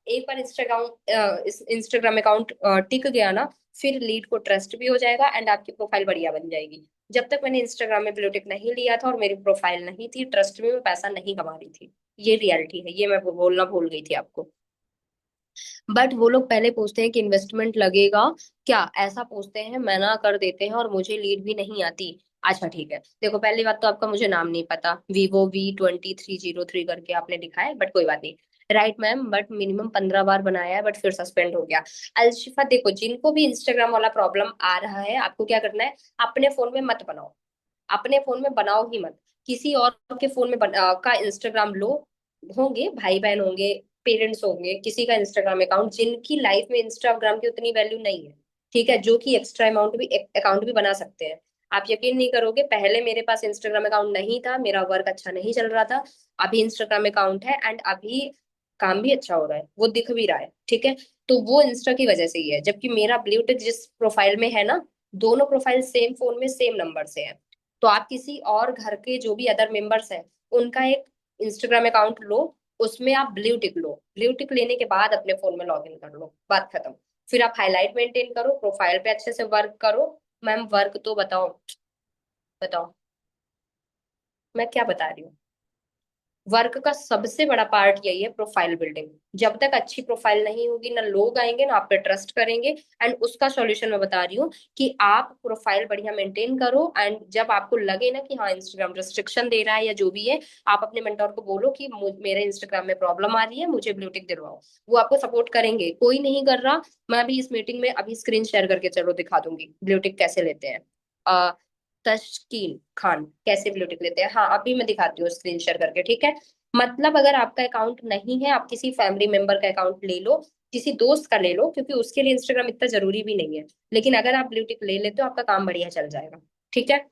एक बार इंस्टाग्राम अकाउंट टिक गया ना, फिर लीड को ट्रस्ट भी हो जाएगा एंड आपकी प्रोफाइल बढ़िया बन जाएगी। जब तक मैंने इंस्टाग्राम में ब्लू टिक नहीं लिया था और मेरी प्रोफाइल नहीं थी, ट्रस्ट में मैं पैसा नहीं कमा रही थी। ये रियलिटी है, ये मैं बोलना भूल गई थी आपको। बट वो लोग पहले पूछते हैं कि इन्वेस्टमेंट लगेगा क्या, ऐसा पूछते हैं, मना कर देते हैं, और मुझे लीड भी नहीं आती। अच्छा ठीक है, देखो पहली बात तो आपका मुझे नाम नहीं पता, Vivo V2303 करके आपने लिखा है, बट कोई बात नहीं। राइट मैम, बट मिनिमम 15 बार बनाया है, बट फिर सस्पेंड हो गया। अलशिफा देखो, जिनको भी इंस्टाग्राम वाला प्रॉब्लम आ रहा है, आपको क्या करना है, अपने फोन में मत बनाओ, अपने फोन में बनाओ ही मत, किसी और के फोन में का इंस्टाग्राम लो। होंगे भाई बहन, होंगे पेरेंट्स, होंगे किसी का इंस्टाग्राम अकाउंट, जिनकी लाइफ में इंस्टाग्राम की उतनी वैल्यू नहीं है, ठीक है, जो कि एक्स्ट्रा अमाउंट भी अकाउंट भी बना सकते हैं। आप यकीन नहीं करोगे, पहले मेरे पास इंस्टाग्राम अकाउंट नहीं था, मेरा वर्क अच्छा नहीं चल रहा था। अभी इंस्टाग्राम अकाउंट है, एंड अभी काम भी अच्छा हो रहा है, वो दिख भी रहा है, ठीक है। तो वो इंस्टा की वजह से ही है, जबकि मेरा ब्लू टिक जिस प्रोफाइल में है ना, दोनों प्रोफाइल सेम फोन में सेम नंबर से है। तो आप किसी और घर के जो भी अदर मेंबर्स हैं, उनका एक इंस्टाग्राम अकाउंट लो, उसमें आप ब्लू टिक लो, ब्लू टिक लेने के बाद अपने फोन में लॉग इन कर लो, बात खत्म। फिर आप हाईलाइट मेंटेन करो, प्रोफाइल पे अच्छे से वर्क करो। मैम वर्क तो बताओ, बताओ, मैं क्या बता रही हूँ। वर्क का सबसे बड़ा पार्ट यही है, प्रोफाइल बिल्डिंग। जब तक अच्छी प्रोफाइल नहीं होगी, ना लोग आएंगे ना आप पे ट्रस्ट करेंगे। एंड उसका सॉल्यूशन मैं बता रही हूँ कि आप प्रोफाइल बढ़िया मेंटेन करो, एंड जब आपको लगे ना कि हाँ इंस्टाग्राम रिस्ट्रिक्शन दे रहा है या जो भी है, आप अपने मेंटोर को बोलो कि मेरे इंस्टाग्राम में प्रॉब्लम आ रही है, मुझे ब्लू टिक दिलवाओ। वो आपको सपोर्ट करेंगे। कोई नहीं कर रहा, मैं अभी इस मीटिंग में अभी स्क्रीन शेयर करके चलो दिखा दूंगी ब्लू टिक कैसे लेते हैं। तस्कीन खान कैसे ब्लू टिक लेते हैं, हाँ अभी मैं दिखाती हूँ स्क्रीन शेयर करके, ठीक है। मतलब अगर आपका अकाउंट नहीं है, आप किसी फैमिली मेंबर का अकाउंट ले लो, किसी दोस्त का ले लो, क्योंकि उसके लिए इंस्टाग्राम इतना जरूरी भी नहीं है। लेकिन अगर आप ब्लू टिक ले लेते हो, आपका काम बढ़िया चल जाएगा, ठीक है।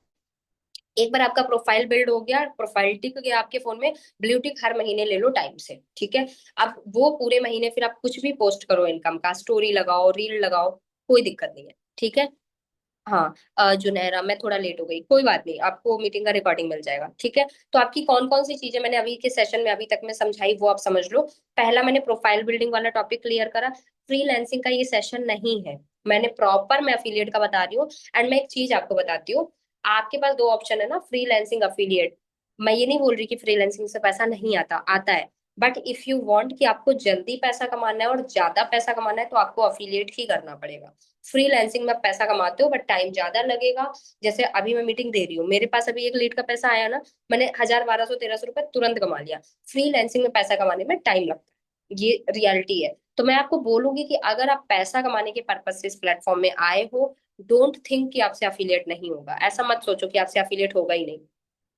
एक बार आपका प्रोफाइल बिल्ड हो गया, प्रोफाइल टिक गया आपके फोन में, ब्लू टिक हर महीने ले लो टाइम से, ठीक है। अब वो पूरे महीने फिर आप कुछ भी पोस्ट करो, इनकम का स्टोरी लगाओ, रील लगाओ, कोई दिक्कत नहीं है, ठीक है। हाँ, जुनैरा मैं थोड़ा लेट हो गई, कोई बात नहीं, आपको मीटिंग का रिकॉर्डिंग मिल जाएगा, ठीक है। तो आपकी कौन कौन सी चीजें मैंने अभी के सेशन में अभी तक में समझाई, वो आप समझ लो। पहला, मैंने प्रोफाइल बिल्डिंग वाला टॉपिक क्लियर करा। फ्रीलैंसिंग का ये सेशन नहीं है, मैंने प्रॉपर मैं अफिलिएट का बता रही हूँ। एंड मैं एक चीज आपको बताती हूँ, आपके पास दो ऑप्शन है ना, फ्रीलैंसिंग, अफिलिएट। मैं ये नहीं बोल रही कि फ्रीलैंसिंग से पैसा नहीं आता, आता है। बट इफ यू वांट कि आपको जल्दी पैसा कमाना है और ज्यादा पैसा कमाना है, तो आपको अफिलिएट ही करना पड़ेगा। फ्रीलैंसिंग में पैसा कमाते हो, बट टाइम ज्यादा लगेगा। जैसे अभी मैं मीटिंग दे रही हूँ, मेरे पास अभी एक लीड का पैसा आया ना, मैंने 1,000, 1,200, 1,300 रुपए तुरंत कमा लिया। फ्रीलैंसिंग में पैसा कमाने में टाइम लगता है, ये रियलिटी है। तो मैं आपको बोलूंगी कि अगर आप पैसा कमाने के पर्पज से इस प्लेटफॉर्म में आए हो, डोंट थिंक कि आपसे अफिलिएट नहीं होगा, ऐसा मत सोचो कि आपसे अफिलिएट होगा ही नहीं।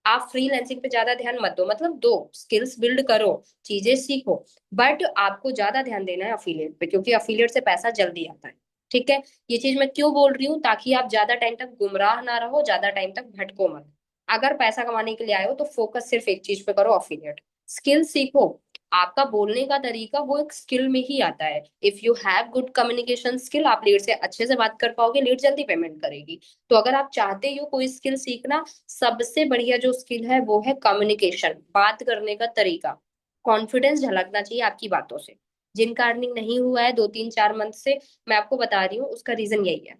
आप फ्रीलैंसिंग पे ज्यादा ध्यान मत दो, मतलब दो, स्किल्स बिल्ड करो, चीजें सीखो। बट आपको ज्यादा ध्यान देना है अफिलिएट पे, क्योंकि अफिलिएट से पैसा जल्दी आता है, ठीक है। ये चीज मैं क्यों बोल रही हूँ, ताकि आप ज्यादा टाइम तक गुमराह ना रहो, ज्यादा टाइम तक भटको मत। अगर पैसा कमाने के लिए आए हो, तो फोकस सिर्फ एक चीज पे करो, अफिलिएट। स्किल सीखो, आपका बोलने का तरीका वो एक स्किल में ही आता है। If you have good communication skill, आप लीड से अच्छे से बात कर पाओगे, लीड जल्दी पेमेंट करेगी। तो अगर आप चाहते हो कोई स्किल सीखना, सबसे बढ़िया जो स्किल है वो है कम्युनिकेशन, बात करने का तरीका। कॉन्फिडेंस झलकना चाहिए आपकी बातों से। जिनका अर्निंग नहीं हुआ है 2 3 4 मंथ से, मैं आपको बता रही हूँ, उसका रीजन यही है।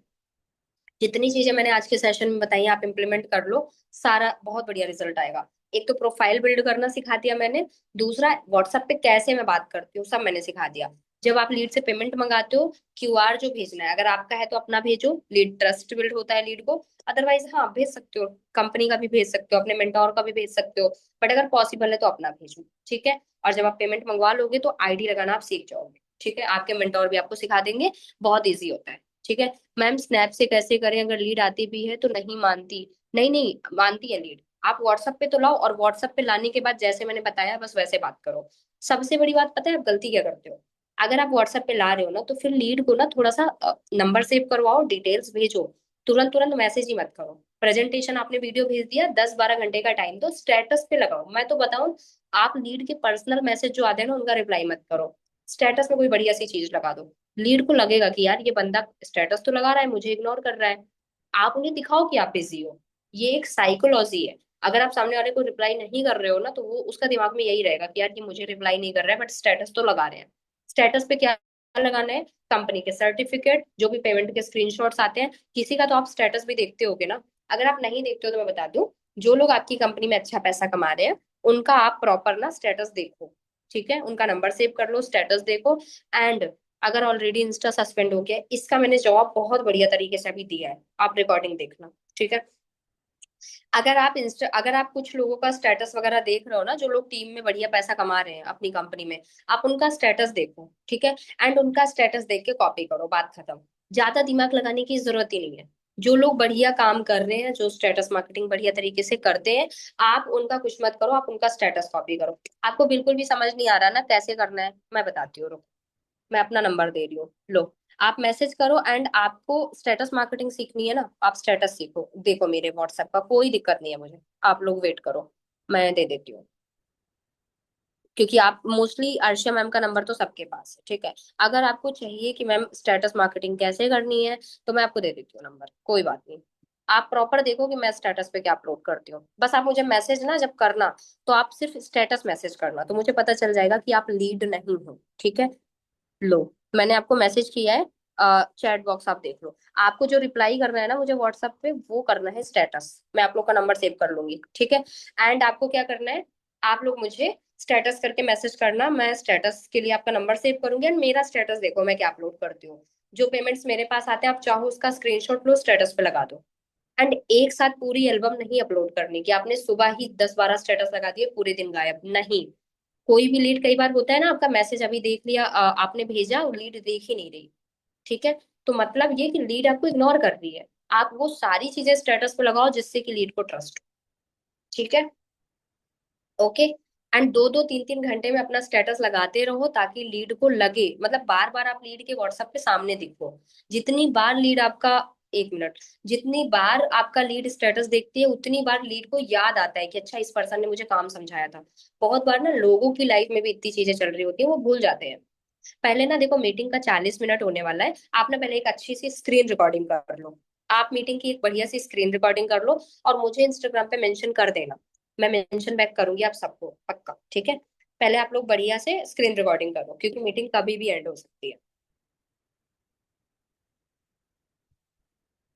जितनी चीजें मैंने आज के सेशन में बताई आप इंप्लीमेंट कर लो, सारा बहुत बढ़िया रिजल्ट आएगा। एक तो प्रोफाइल बिल्ड करना सिखा दिया मैंने, दूसरा व्हाट्सएप पे कैसे मैं बात करती हूँ सब मैंने सिखा दिया। जब आप लीड से पेमेंट मंगाते हो, क्यूआर जो भेजना है, अगर आपका है तो अपना भेजो, लीड ट्रस्ट बिल्ड होता है लीड को। अदरवाइज हाँ भेज सकते हो, कंपनी का भी भेज सकते हो, अपने मेंटोर का भी भेज सकते हो। बट अगर पॉसिबल है तो अपना भेजो, ठीक है। और जब आप पेमेंट मंगवा लोगे, तो आईडी लगाना आप सीख जाओगे, ठीक है, आपके मेंटोर भी आपको सिखा देंगे, बहुत ईजी होता है, ठीक है। मैम स्नैप से कैसे करें, अगर लीड आती भी है तो नहीं मानती। नहीं नहीं, मानती है लीड, आप व्हाट्सएप पे तो लाओ, और व्हाट्सएप पे लाने के बाद जैसे मैंने बताया बस वैसे बात करो। सबसे बड़ी बात पता है आप गलती क्या करते हो, अगर आप व्हाट्सएप पे ला रहे हो ना, तो फिर लीड को ना थोड़ा सा नंबर सेव करवाओ, डिटेल्स भेजो। तुरंत तुरंत मैसेज ही मत करो। प्रेजेंटेशन आपने वीडियो भेज दिया, 10 12 घंटे का टाइम दो, स्टेटस पे लगाओ। मैं तो बताऊं, आप लीड के पर्सनल मैसेज जो आते हैं ना, उनका रिप्लाई मत करो, स्टेटस में कोई बढ़िया सी चीज लगा दो। लीड को लगेगा कि यार ये बंदा स्टेटस तो लगा रहा है, मुझे इग्नोर कर रहा है। आप उन्हें दिखाओ कि आप बिजी हो, ये एक साइकोलॉजी है। अगर आप सामने वाले को रिप्लाई नहीं कर रहे हो ना, तो वो उसका दिमाग में यही रहेगा कि यार ये मुझे रिप्लाई नहीं कर रहा है, बट स्टेटस तो लगा रहे हैं। स्टेटस पे क्या लगाना है, कंपनी के सर्टिफिकेट, जो भी पेमेंट के स्क्रीनशॉट्स आते हैं, किसी का तो आप स्टेटस भी देखते होगे ना। अगर आप नहीं देखते हो तो मैं बता दूं, जो लोग आपकी कंपनी में अच्छा पैसा कमा रहे हैं, उनका आप प्रॉपर ना स्टेटस देखो। ठीक है, उनका नंबर सेव कर लो, स्टेटस देखो। एंड अगर ऑलरेडी इंस्टा सस्पेंड हो गया, इसका मैंने जवाब बहुत बढ़िया तरीके से अभी दिया है, आप रिकॉर्डिंग देखना। ठीक है, अगर आप कुछ लोगों का स्टेटस वगैरह देख रहे हो ना, जो लोग टीम में बढ़िया पैसा कमा रहे हैं अपनी कंपनी में, आप उनका स्टेटस देखो। ठीक है, एंड उनका स्टेटस देख के कॉपी करो, बात खत्म। ज्यादा दिमाग लगाने की जरूरत ही नहीं है। जो लोग बढ़िया काम कर रहे हैं, जो स्टेटस मार्केटिंग बढ़िया तरीके से करते हैं, आप उनका कुछ मत करो, आप उनका स्टेटस कॉपी करो। आपको बिल्कुल भी समझ नहीं आ रहा ना कैसे करना है, मैं बताती हूँ, रुको। मैं अपना नंबर दे रही हूँ, लो। आप मैसेज करो, एंड आपको स्टेटस मार्केटिंग सीखनी है ना, आप स्टेटस सीखो, देखो मेरे व्हाट्सएप का कोई दिक्कत नहीं है मुझे। आप लोग वेट करो, मैं दे देती हूँ। क्योंकि आप मोस्टली अर्षा मैम का नंबर तो सबके पास है। ठीक है, अगर आपको चाहिए कि मैम स्टेटस मार्केटिंग कैसे करनी है, तो मैं आपको दे देती हूँ नंबर, कोई बात नहीं। आप प्रॉपर देखो कि मैं स्टेटस पे क्या अपलोड करती हूँ, बस आप मुझे मैसेज ना जब करना, तो आप सिर्फ स्टेटस मैसेज करना, तो मुझे पता चल जाएगा कि आप लीड नहीं हो। ठीक है, लो, मैंने आपको मैसेज किया है, चैट बॉक्स आप देख लो। आपको जो रिप्लाई करना है ना मुझे व्हाट्सएप पे, वो करना है स्टेटस। मैं आप लोग का नंबर सेव कर लूंगी, ठीक है। एंड आपको क्या करना है, आप लोग मुझे स्टेटस करके मैसेज करना, मैं स्टेटस के लिए आपका नंबर सेव करूंगी। एंड मेरा स्टेटस देखो मैं क्या अपलोड करती हूँ। जो पेमेंट्स मेरे पास आते हैं, आप चाहो उसका स्क्रीनशॉट लो, स्टेटस पे लगा दो। एंड एक साथ पूरी एल्बम नहीं अपलोड करनी कि आपने सुबह ही 10-12 स्टेटस लगा दिए, पूरे दिन गायब नहीं। कोई भी लीड, कई बार होता है ना, आपका मैसेज अभी देख लिया, आपने भेजा और लीड देख ही नहीं रही। ठीक है, तो मतलब ये कि लीड आपको इग्नोर कर रही है। आप वो सारी चीजें स्टेटस पे लगाओ जिससे कि लीड को ट्रस्ट हो। ठीक है, ओके। एंड 2-2 3-3 घंटे में अपना स्टेटस लगाते रहो, ताकि लीड को लगे, मतलब बार बार आप लीड के व्हाट्सएप पे सामने दिखो। जितनी बार लीड आपका, 1 मिनट, जितनी बार आपका लीड स्टेटस देखती है, उतनी बार लीड को याद आता है कि अच्छा इस पर्सन ने मुझे काम समझाया था। बहुत बार ना लोगों की लाइफ में भी इतनी चीजें चल रही होती है, वो भूल जाते हैं। पहले ना देखो, मीटिंग का 40 मिनट होने वाला है, आपने पहले एक अच्छी सी स्क्रीन रिकॉर्डिंग कर लो। आप मीटिंग की एक बढ़िया सी स्क्रीन रिकॉर्डिंग कर लो, और मुझे इंस्टाग्राम पे मेंशन कर देना। मैं मेंशन बैक करूंगी आप सबको, पक्का। ठीक है, पहले आप लोग बढ़िया से स्क्रीन रिकॉर्डिंग करो, क्योंकि मीटिंग कभी भी एंड हो सकती है।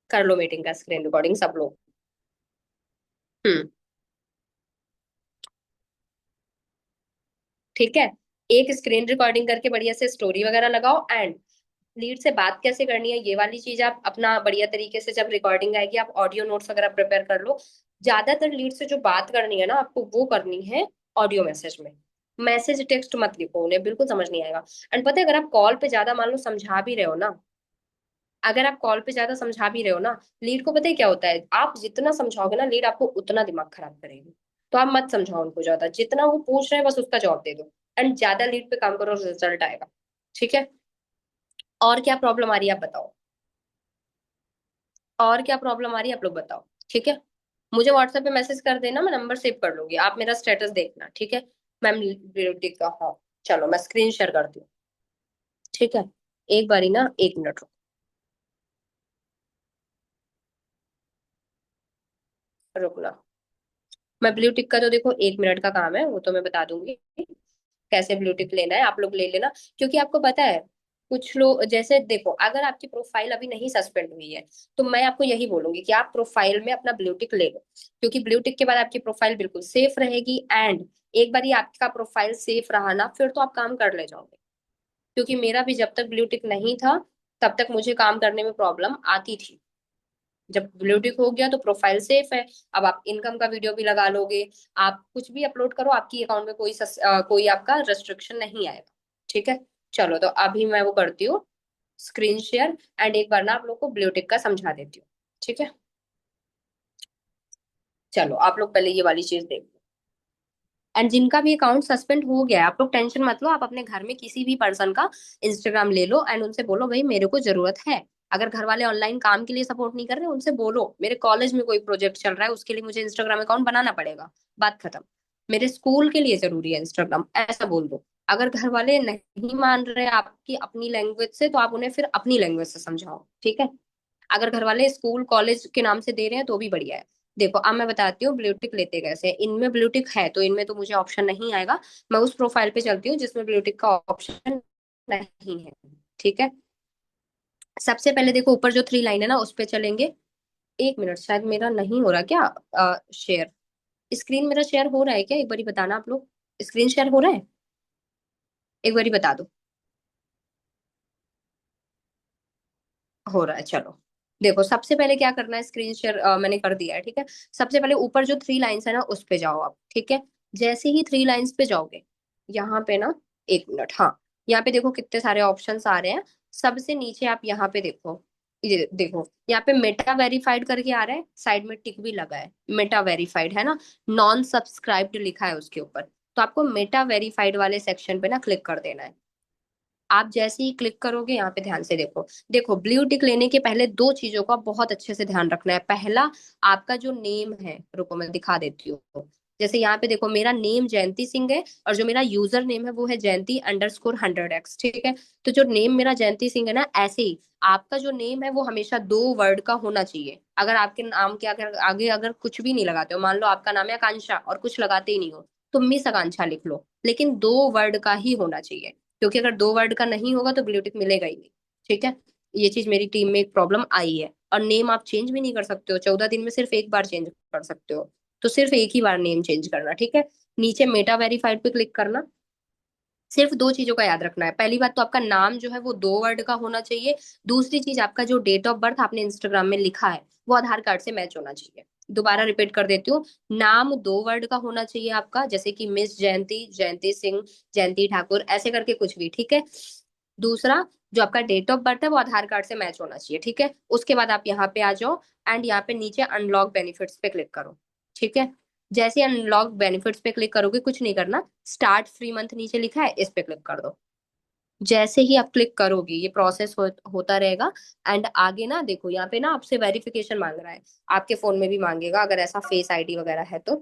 कर लो मीटिंग का स्क्रीन रिकॉर्डिंग सब लोग। हम्म, ठीक है। एक स्क्रीन रिकॉर्डिंग करके बढ़िया से स्टोरी वगैरह लगाओ। एंड लीड से बात कैसे करनी है, ये वाली चीज आप अपना बढ़िया तरीके से, जब रिकॉर्डिंग आएगी आप ऑडियो नोट्स वगैरह प्रिपेयर कर लो। ज्यादातर लीड से जो बात करनी है ना, आपको वो करनी है ऑडियो मैसेज में। मैसेज टेक्स्ट मत लिखो, उन्हें बिल्कुल समझ नहीं आएगा। एंड पता है, अगर आप कॉल पे ज्यादा मान लो समझा भी रहे हो ना, अगर आप कॉल पे ज्यादा समझा भी रहे हो ना, लीड को पता है क्या होता है, आप जितना समझाओगे ना, लीड आपको उतना दिमाग खराब करेगी। तो आप मत समझाओ उनको ज्यादा, जितना वो पूछ रहे हैं बस उसका जवाब दे दो। एंड ज्यादा लीड पे काम करो, रिजल्ट आएगा। ठीक है, और क्या प्रॉब्लम आ रही है आप बताओ। और क्या प्रॉब्लम आ रही है आप लोग बताओ। ठीक है, मुझे व्हाट्सएप पे मैसेज कर देना, मैं नंबर सेव कर लूंगी, आप मेरा स्टेटस देखना। ठीक है, मैम ब्यूटी का, हाँ। चलो मैं स्क्रीन शेयर करती हूँ। ठीक है, एक बारी ना, 1 मिनट रुकना। मैं ब्लू टिक का तो देखो 1 मिनट का काम है, वो तो मैं बता दूंगी कैसे ब्लू टिक लेना है, आप लोग ले लेना। क्योंकि आपको पता है, कुछ लोग जैसे देखो, अगर आपकी प्रोफाइल अभी नहीं सस्पेंड हुई है, तो मैं आपको यही बोलूंगी कि आप प्रोफाइल में अपना ब्लू टिक ले लो। क्योंकि ब्लू टिक के बाद आपकी प्रोफाइल बिल्कुल सेफ रहेगी। एंड एक बार ये आपका प्रोफाइल सेफ रहा ना, फिर तो आप काम कर ले जाओगे। क्योंकि मेरा भी जब तक ब्लू टिक नहीं था, तब तक मुझे काम करने में प्रॉब्लम आती थी। जब ब्लू टिक हो गया तो प्रोफाइल सेफ है। अब आप इनकम का वीडियो भी लगा लोगे, आप कुछ भी अपलोड करो, आपकी अकाउंट में कोई आपका रेस्ट्रिक्शन नहीं आएगा। ठीक है, चलो तो अभी मैं वो करती हूँ, स्क्रीन शेयर। एंड एक बार ना आप लोग को ब्लू टिक का समझा देती हूँ। ठीक है, चलो आप लोग पहले ये वाली चीज देख लो। एंड जिनका भी अकाउंट सस्पेंड हो गया है, आप लोग टेंशन मत लो, आप अपने घर में किसी भी पर्सन का इंस्टाग्राम ले लो, एंड उनसे बोलो भाई मेरे को जरूरत है। अगर घर वाले ऑनलाइन काम के लिए सपोर्ट नहीं कर रहे, उनसे बोलो मेरे कॉलेज में कोई प्रोजेक्ट चल रहा है, उसके लिए मुझे इंस्टाग्राम अकाउंट बनाना पड़ेगा, बात खत्म। मेरे स्कूल के लिए जरूरी है इंस्टाग्राम, ऐसा बोल दो। अगर घर वाले नहीं मान रहे आपकी अपनी लैंग्वेज से, तो आप उन्हें फिर अपनी लैंग्वेज से समझाओ। ठीक है, अगर घर वाले स्कूल कॉलेज के नाम से दे रहे हैं तो भी बढ़िया है। देखो अब मैं बताती हूँ ब्लूटिक लेते कैसे हैं। इनमें ब्लूटिक है तो इनमें तो मुझे ऑप्शन नहीं आएगा। मैं उस प्रोफाइल पे चलती हूँ जिसमें ब्लूटिक का ऑप्शन नहीं है। ठीक है, सबसे पहले देखो ऊपर जो 3 लाइन है ना, उस पे चलेंगे। 1 मिनट, शायद मेरा नहीं हो रहा क्या शेयर। स्क्रीन मेरा शेयर हो रहा है क्या, एक बार बताना आप लोग। स्क्रीन शेयर हो रहा है। एक बारी बता दो। हो रहा है, चलो। देखो सबसे पहले क्या करना है, स्क्रीन शेयर मैंने कर दिया है, ठीक है। सबसे पहले ऊपर जो थ्री लाइंस है ना उस पे जाओ आप, ठीक है। जैसे ही थ्री लाइंस पे जाओगे, यहाँ पे ना, एक मिनट, हाँ, यहाँ पे देखो कितने सारे ऑप्शंस आ रहे हैं। सबसे नीचे आप यहाँ पे देखो, ये देखो यहाँ पे मेटा वेरीफाइड करके आ रहा है, साइड में टिक भी लगा है, मेटा वेरीफाइड है ना। नॉन सब्सक्राइब्ड लिखा है उसके ऊपर। तो आपको मेटा वेरीफाइड वाले सेक्शन पे ना क्लिक कर देना है। आप जैसे ही क्लिक करोगे, यहाँ पे ध्यान से देखो, देखो ब्लू टिक लेने के पहले दो चीजों का बहुत अच्छे से ध्यान रखना है। पहला, आपका जो नेम है, रुको मैं दिखा देती हूँ। जैसे यहाँ पे देखो मेरा नेम जयंती सिंह है, और जो मेरा यूजर नेम है वो है जयंती_100x, ठीक है। तो जो नेम मेरा जयंती सिंह है ना, ऐसे ही आपका जो नेम है वो हमेशा दो वर्ड का होना चाहिए। अगर आपके नाम के अगर आगे अगर कुछ भी नहीं लगाते हो, मान लो आपका नाम है आकांक्षा और कुछ लगाते ही नहीं हो, तो मिस आकांक्षा लिख लो, लेकिन दो वर्ड का ही होना चाहिए। क्योंकि अगर दो वर्ड का नहीं होगा तो ब्लू टिक मिलेगा ही नहीं, ठीक है। ये चीज मेरी टीम में एक प्रॉब्लम आई है। और नेम आप चेंज भी नहीं कर सकते हो, 14 दिन में सिर्फ एक बार चेंज कर सकते हो। तो सिर्फ एक ही बार नेम चेंज करना, ठीक है। नीचे मेटा वेरीफाइड पे क्लिक करना। सिर्फ दो चीजों का याद रखना है। पहली बात तो आपका नाम जो है वो दो वर्ड का होना चाहिए। दूसरी चीज, आपका जो डेट ऑफ बर्थ आपने इंस्टाग्राम में लिखा है वो आधार कार्ड से मैच होना चाहिए। दोबारा रिपीट कर देती हूँ। नाम दो वर्ड का होना चाहिए आपका, जैसे कि मिस जयंती, जयंती सिंह, जयंती ठाकुर, ऐसे करके कुछ भी, ठीक है। दूसरा, जो आपका डेट ऑफ बर्थ है वो आधार कार्ड से मैच होना चाहिए, ठीक है। उसके बाद आप यहाँ पे आ जाओ, एंड यहाँ पे नीचे अनलॉक बेनिफिट्स पे क्लिक करो, ठीक है। जैसे अनलॉक बेनिफिट्स पे क्लिक करोगे, कुछ नहीं करना, स्टार्ट फ्री मंथ नीचे लिखा है, इस पे क्लिक कर दो। जैसे ही आप क्लिक करोगे ये प्रोसेस होता रहेगा। एंड आगे ना देखो, यहाँ पे ना आपसे वेरिफिकेशन मांग रहा है। आपके फोन में भी मांगेगा, अगर ऐसा फेस आईडी वगैरह है तो।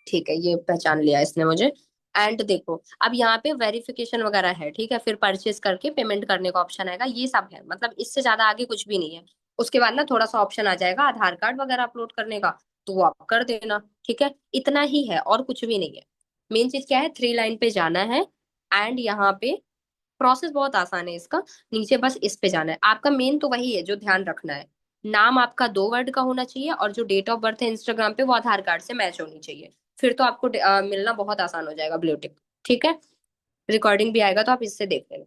ठीक है, ये पहचान लिया इसने मुझे। एंड देखो, अब यहाँ पे वेरिफिकेशन वगैरह है, ठीक है। फिर परचेस करके पेमेंट करने का ऑप्शन आएगा, ये सब है, मतलब इससे ज्यादा आगे कुछ भी नहीं है। उसके बाद ना थोड़ा सा ऑप्शन आ जाएगा आधार कार्ड वगैरह अपलोड करने का, तो वो आप कर देना, ठीक है। इतना ही है और कुछ भी नहीं है। मेन चीज क्या है, थ्री लाइन पे जाना है। एंड यहाँ पे प्रोसेस बहुत आसान है इसका। नीचे बस इस पे जाना है। आपका मेन तो वही है जो ध्यान रखना है। नाम आपका दो वर्ड का होना चाहिए, और जो डेट ऑफ बर्थ है इंस्टाग्राम पे वो आधार कार्ड से मैच होनी चाहिए। फिर तो आपको मिलना बहुत आसान हो जाएगा ब्लू टिक, ठीक है। रिकॉर्डिंग भी आएगा तो आप इससे देख लेना।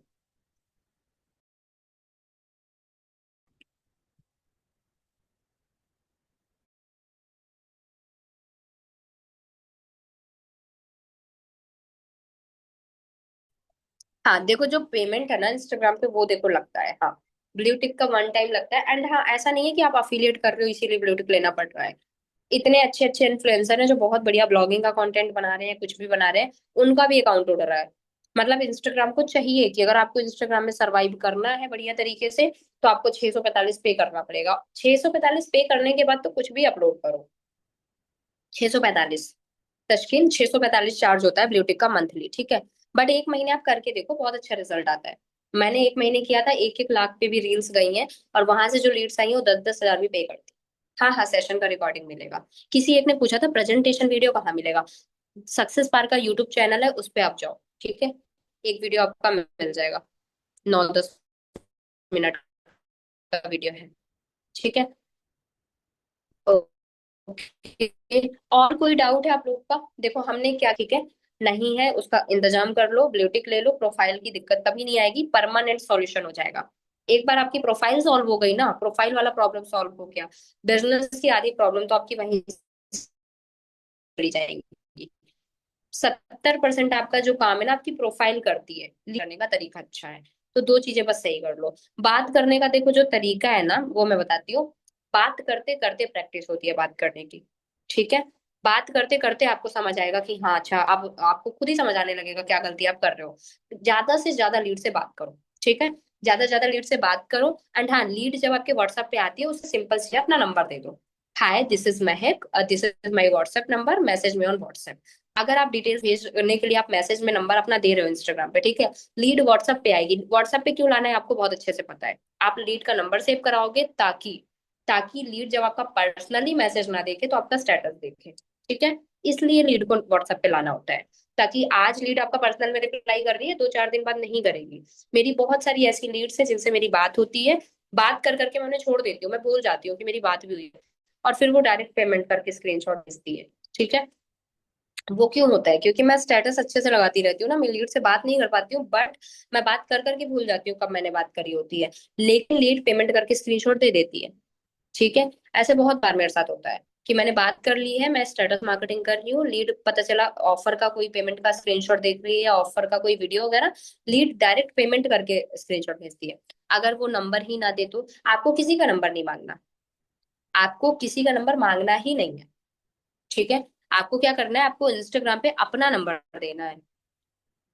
हाँ देखो, जो पेमेंट है ना इंस्टाग्राम पे वो देखो लगता है, हाँ। ब्लू टिक का वन टाइम लगता है। एंड हाँ, ऐसा नहीं है कि आप अफिलिएट कर रहे हो इसीलिए ब्लू टिक लेना पड़ रहा है। इतने अच्छे अच्छे इन्फ्लुएंसर हैं जो बहुत बढ़िया ब्लॉगिंग का कंटेंट बना रहे हैं, कुछ भी बना रहे हैं, उनका भी अकाउंट उड़ रहा है। मतलब इंस्टाग्राम को चाहिए कि अगर आपको इंस्टाग्राम में सरवाइव करना है बढ़िया तरीके से, तो आपको 645 पे करना पड़ेगा। 645 पे करने के बाद तो कुछ भी अपलोड करो। 645 तशकीन, 645 चार्ज होता है ब्लूटिक का मंथली, ठीक है। बट एक महीने आप करके देखो, बहुत अच्छा रिजल्ट आता है। मैंने एक महीने किया था, 1-1 लाख पे भी रील्स गई हैं। और वहां से जो लीड्स आई हैं वो 10-10 हजार भी पे करती। हाँ हाँ, सेशन का रिकॉर्डिंग मिलेगा। किसी एक ने पूछा था प्रेजेंटेशन वीडियो कहाँ मिलेगा। सक्सेस पार्क का यूट्यूब चैनल है, उस पे आप जाओ, ठीक है। एक वीडियो आपका मिल जाएगा, 9-10 मिनट का वीडियो है, ठीक है। ओके, और कोई डाउट है आप लोग का? देखो हमने क्या, ठीक है, नहीं है उसका इंतजाम कर लो, ब्लूटिक ले लो, प्रोफाइल की दिक्कत कभी नहीं आएगी, परमानेंट सॉल्यूशन हो जाएगा। एक बार आपकी प्रोफाइल सॉल्व हो गई ना, प्रोफाइल वाला प्रॉब्लम सॉल्व हो गया, बिजनेस की आधी प्रॉब्लम तो आपकी वहीं से चली जाएगी। 70% आपका जो काम है ना आपकी प्रोफाइल करती है, करने का तरीका अच्छा है। तो दो चीजें बस सही कर लो। बात करने का देखो जो तरीका है ना वो मैं बताती हूँ। बात करते करते प्रैक्टिस होती है बात करने की, ठीक है। बात करते करते आपको समझ आएगा कि हाँ अच्छा, अब आपको खुद ही समझ आने लगेगा क्या गलती आप कर रहे हो। ज्यादा से ज्यादा लीड से बात करो, ठीक है। ज्यादा से ज्यादा लीड से बात करो। एंड हाँ, लीड जब आपके व्हाट्सएप पे आती है उसे सिंपल से अपना नंबर दे दो। हाय, this is Mahak, this is my WhatsApp number, message में ऑन व्हाट्सएप। अगर आप डिटेल भेजने के लिए आप मैसेज में नंबर अपना दे रहे हो इंस्टाग्राम पे, ठीक है, लीड व्हाट्सएप पे आएगी। व्हाट्सएप पे क्यों लाना है आपको बहुत अच्छे से पता है। आप लीड का नंबर सेव कराओगे ताकि ताकि लीड जब आपका पर्सनली मैसेज ना देखे तो आपका स्टेटस देखे, ठीक है। इसलिए लीड को व्हाट्सएप पे लाना होता है, ताकि आज लीड आपका पर्सनल में रिप्लाई कर रही है, 2-4 दिन बाद नहीं करेगी। मेरी बहुत सारी ऐसी लीड्स है जिनसे मेरी बात होती है, बात कर करके मैं उन्हें छोड़ देती हूँ, मैं भूल जाती हूँ कि मेरी बात भी हुई है। और फिर वो डायरेक्ट पेमेंट करके स्क्रीनशॉट भेजती है, ठीक है। वो क्यों होता है? क्योंकि मैं स्टेटस अच्छे से लगाती रहती हूँ ना, मैं लीड से बात नहीं कर पाती हूँ, बट मैं बात कर करके भूल जाती हूँ कब मैंने बात करी होती है। लेकिन लीड पेमेंट करके स्क्रीनशॉट दे देती है। ठीक है। ऐसे बहुत बार मेरे साथ होता है कि मैंने बात कर ली है, मैं स्टेटस मार्केटिंग कर रही हूँ, लीड पता चला ऑफर का कोई पेमेंट का स्क्रीनशॉट देख रही है या ऑफर का कोई वीडियो वगैरह, लीड डायरेक्ट पेमेंट करके स्क्रीनशॉट भेजती है। अगर वो नंबर ही ना दे तो आपको किसी का नंबर नहीं मांगना, आपको किसी का नंबर मांगना ही नहीं है। ठीक है। आपको क्या करना है, आपको इंस्टाग्राम पे अपना नंबर देना है।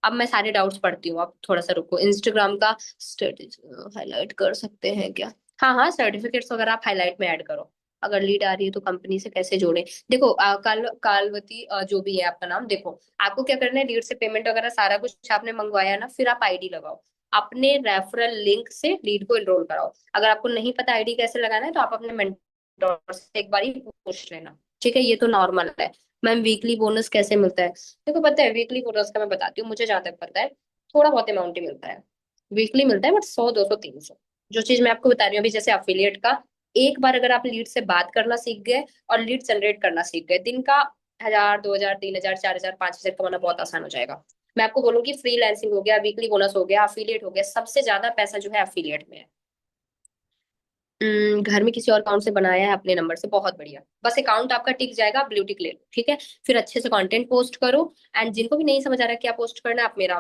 अब मैं सारे डाउट्स पढ़ती हूँ, अब थोड़ा सा रुको। इंस्टाग्राम का स्टेटस हाईलाइट कर सकते हैं क्या? हाँ हाँ, सर्टिफिकेट्स वगैरह आप हाईलाइट में ऐड करो। अगर लीड आ रही है तो कंपनी से कैसे जोड़े? देखो कालवती जो भी है आपका नाम, देखो आपको क्या करना है, लीड से पेमेंट वगैरह सारा कुछ आपने मंगवाया ना, फिर आप आईडी लगाओ। अपने रेफरल लिंक से लीड को एनरोल कराओ। अगर आपको नहीं पता आईडी कैसे लगाना है तो आप अपने मेंटोर से एक बार ही पूछ लेना। ठीक है, ये तो नॉर्मल है। मैम वीकली बोनस कैसे मिलता है? देखो पता है, वीकली बोनस का मैं बताती हूँ, मुझे जहां तक पता है थोड़ा बहुत अमाउंट ही मिलता है। वीकली मिलता है बट 100 200 300। जो चीज मैं आपको बता रही हूँ अभी, जैसे अफिलिएट का, एक बार अगर आप लीड से बात करना सीख गए और लीड जनरेट करना सीख गए, दिन का 1000 2000 3000 4000 कमाना बहुत आसान हो जाएगा। मैं आपको बोलूंगी फ्रीलांसिंग हो गया, वीकली बोनस हो गया, अफिलिएट हो गया, सबसे ज्यादा पैसा जो है अफिलिएट में है। घर में किसी और अकाउंट से बनाया है अपने नंबर से, बहुत बढ़िया। बस अकाउंट आपका टिक जाएगा, आप ब्लू टिक ले लो, ठीक है। फिर अच्छे से कंटेंट पोस्ट करो। एंड जिनको भी नहीं समझ आ रहा है क्या पोस्ट करना है, आप मेरा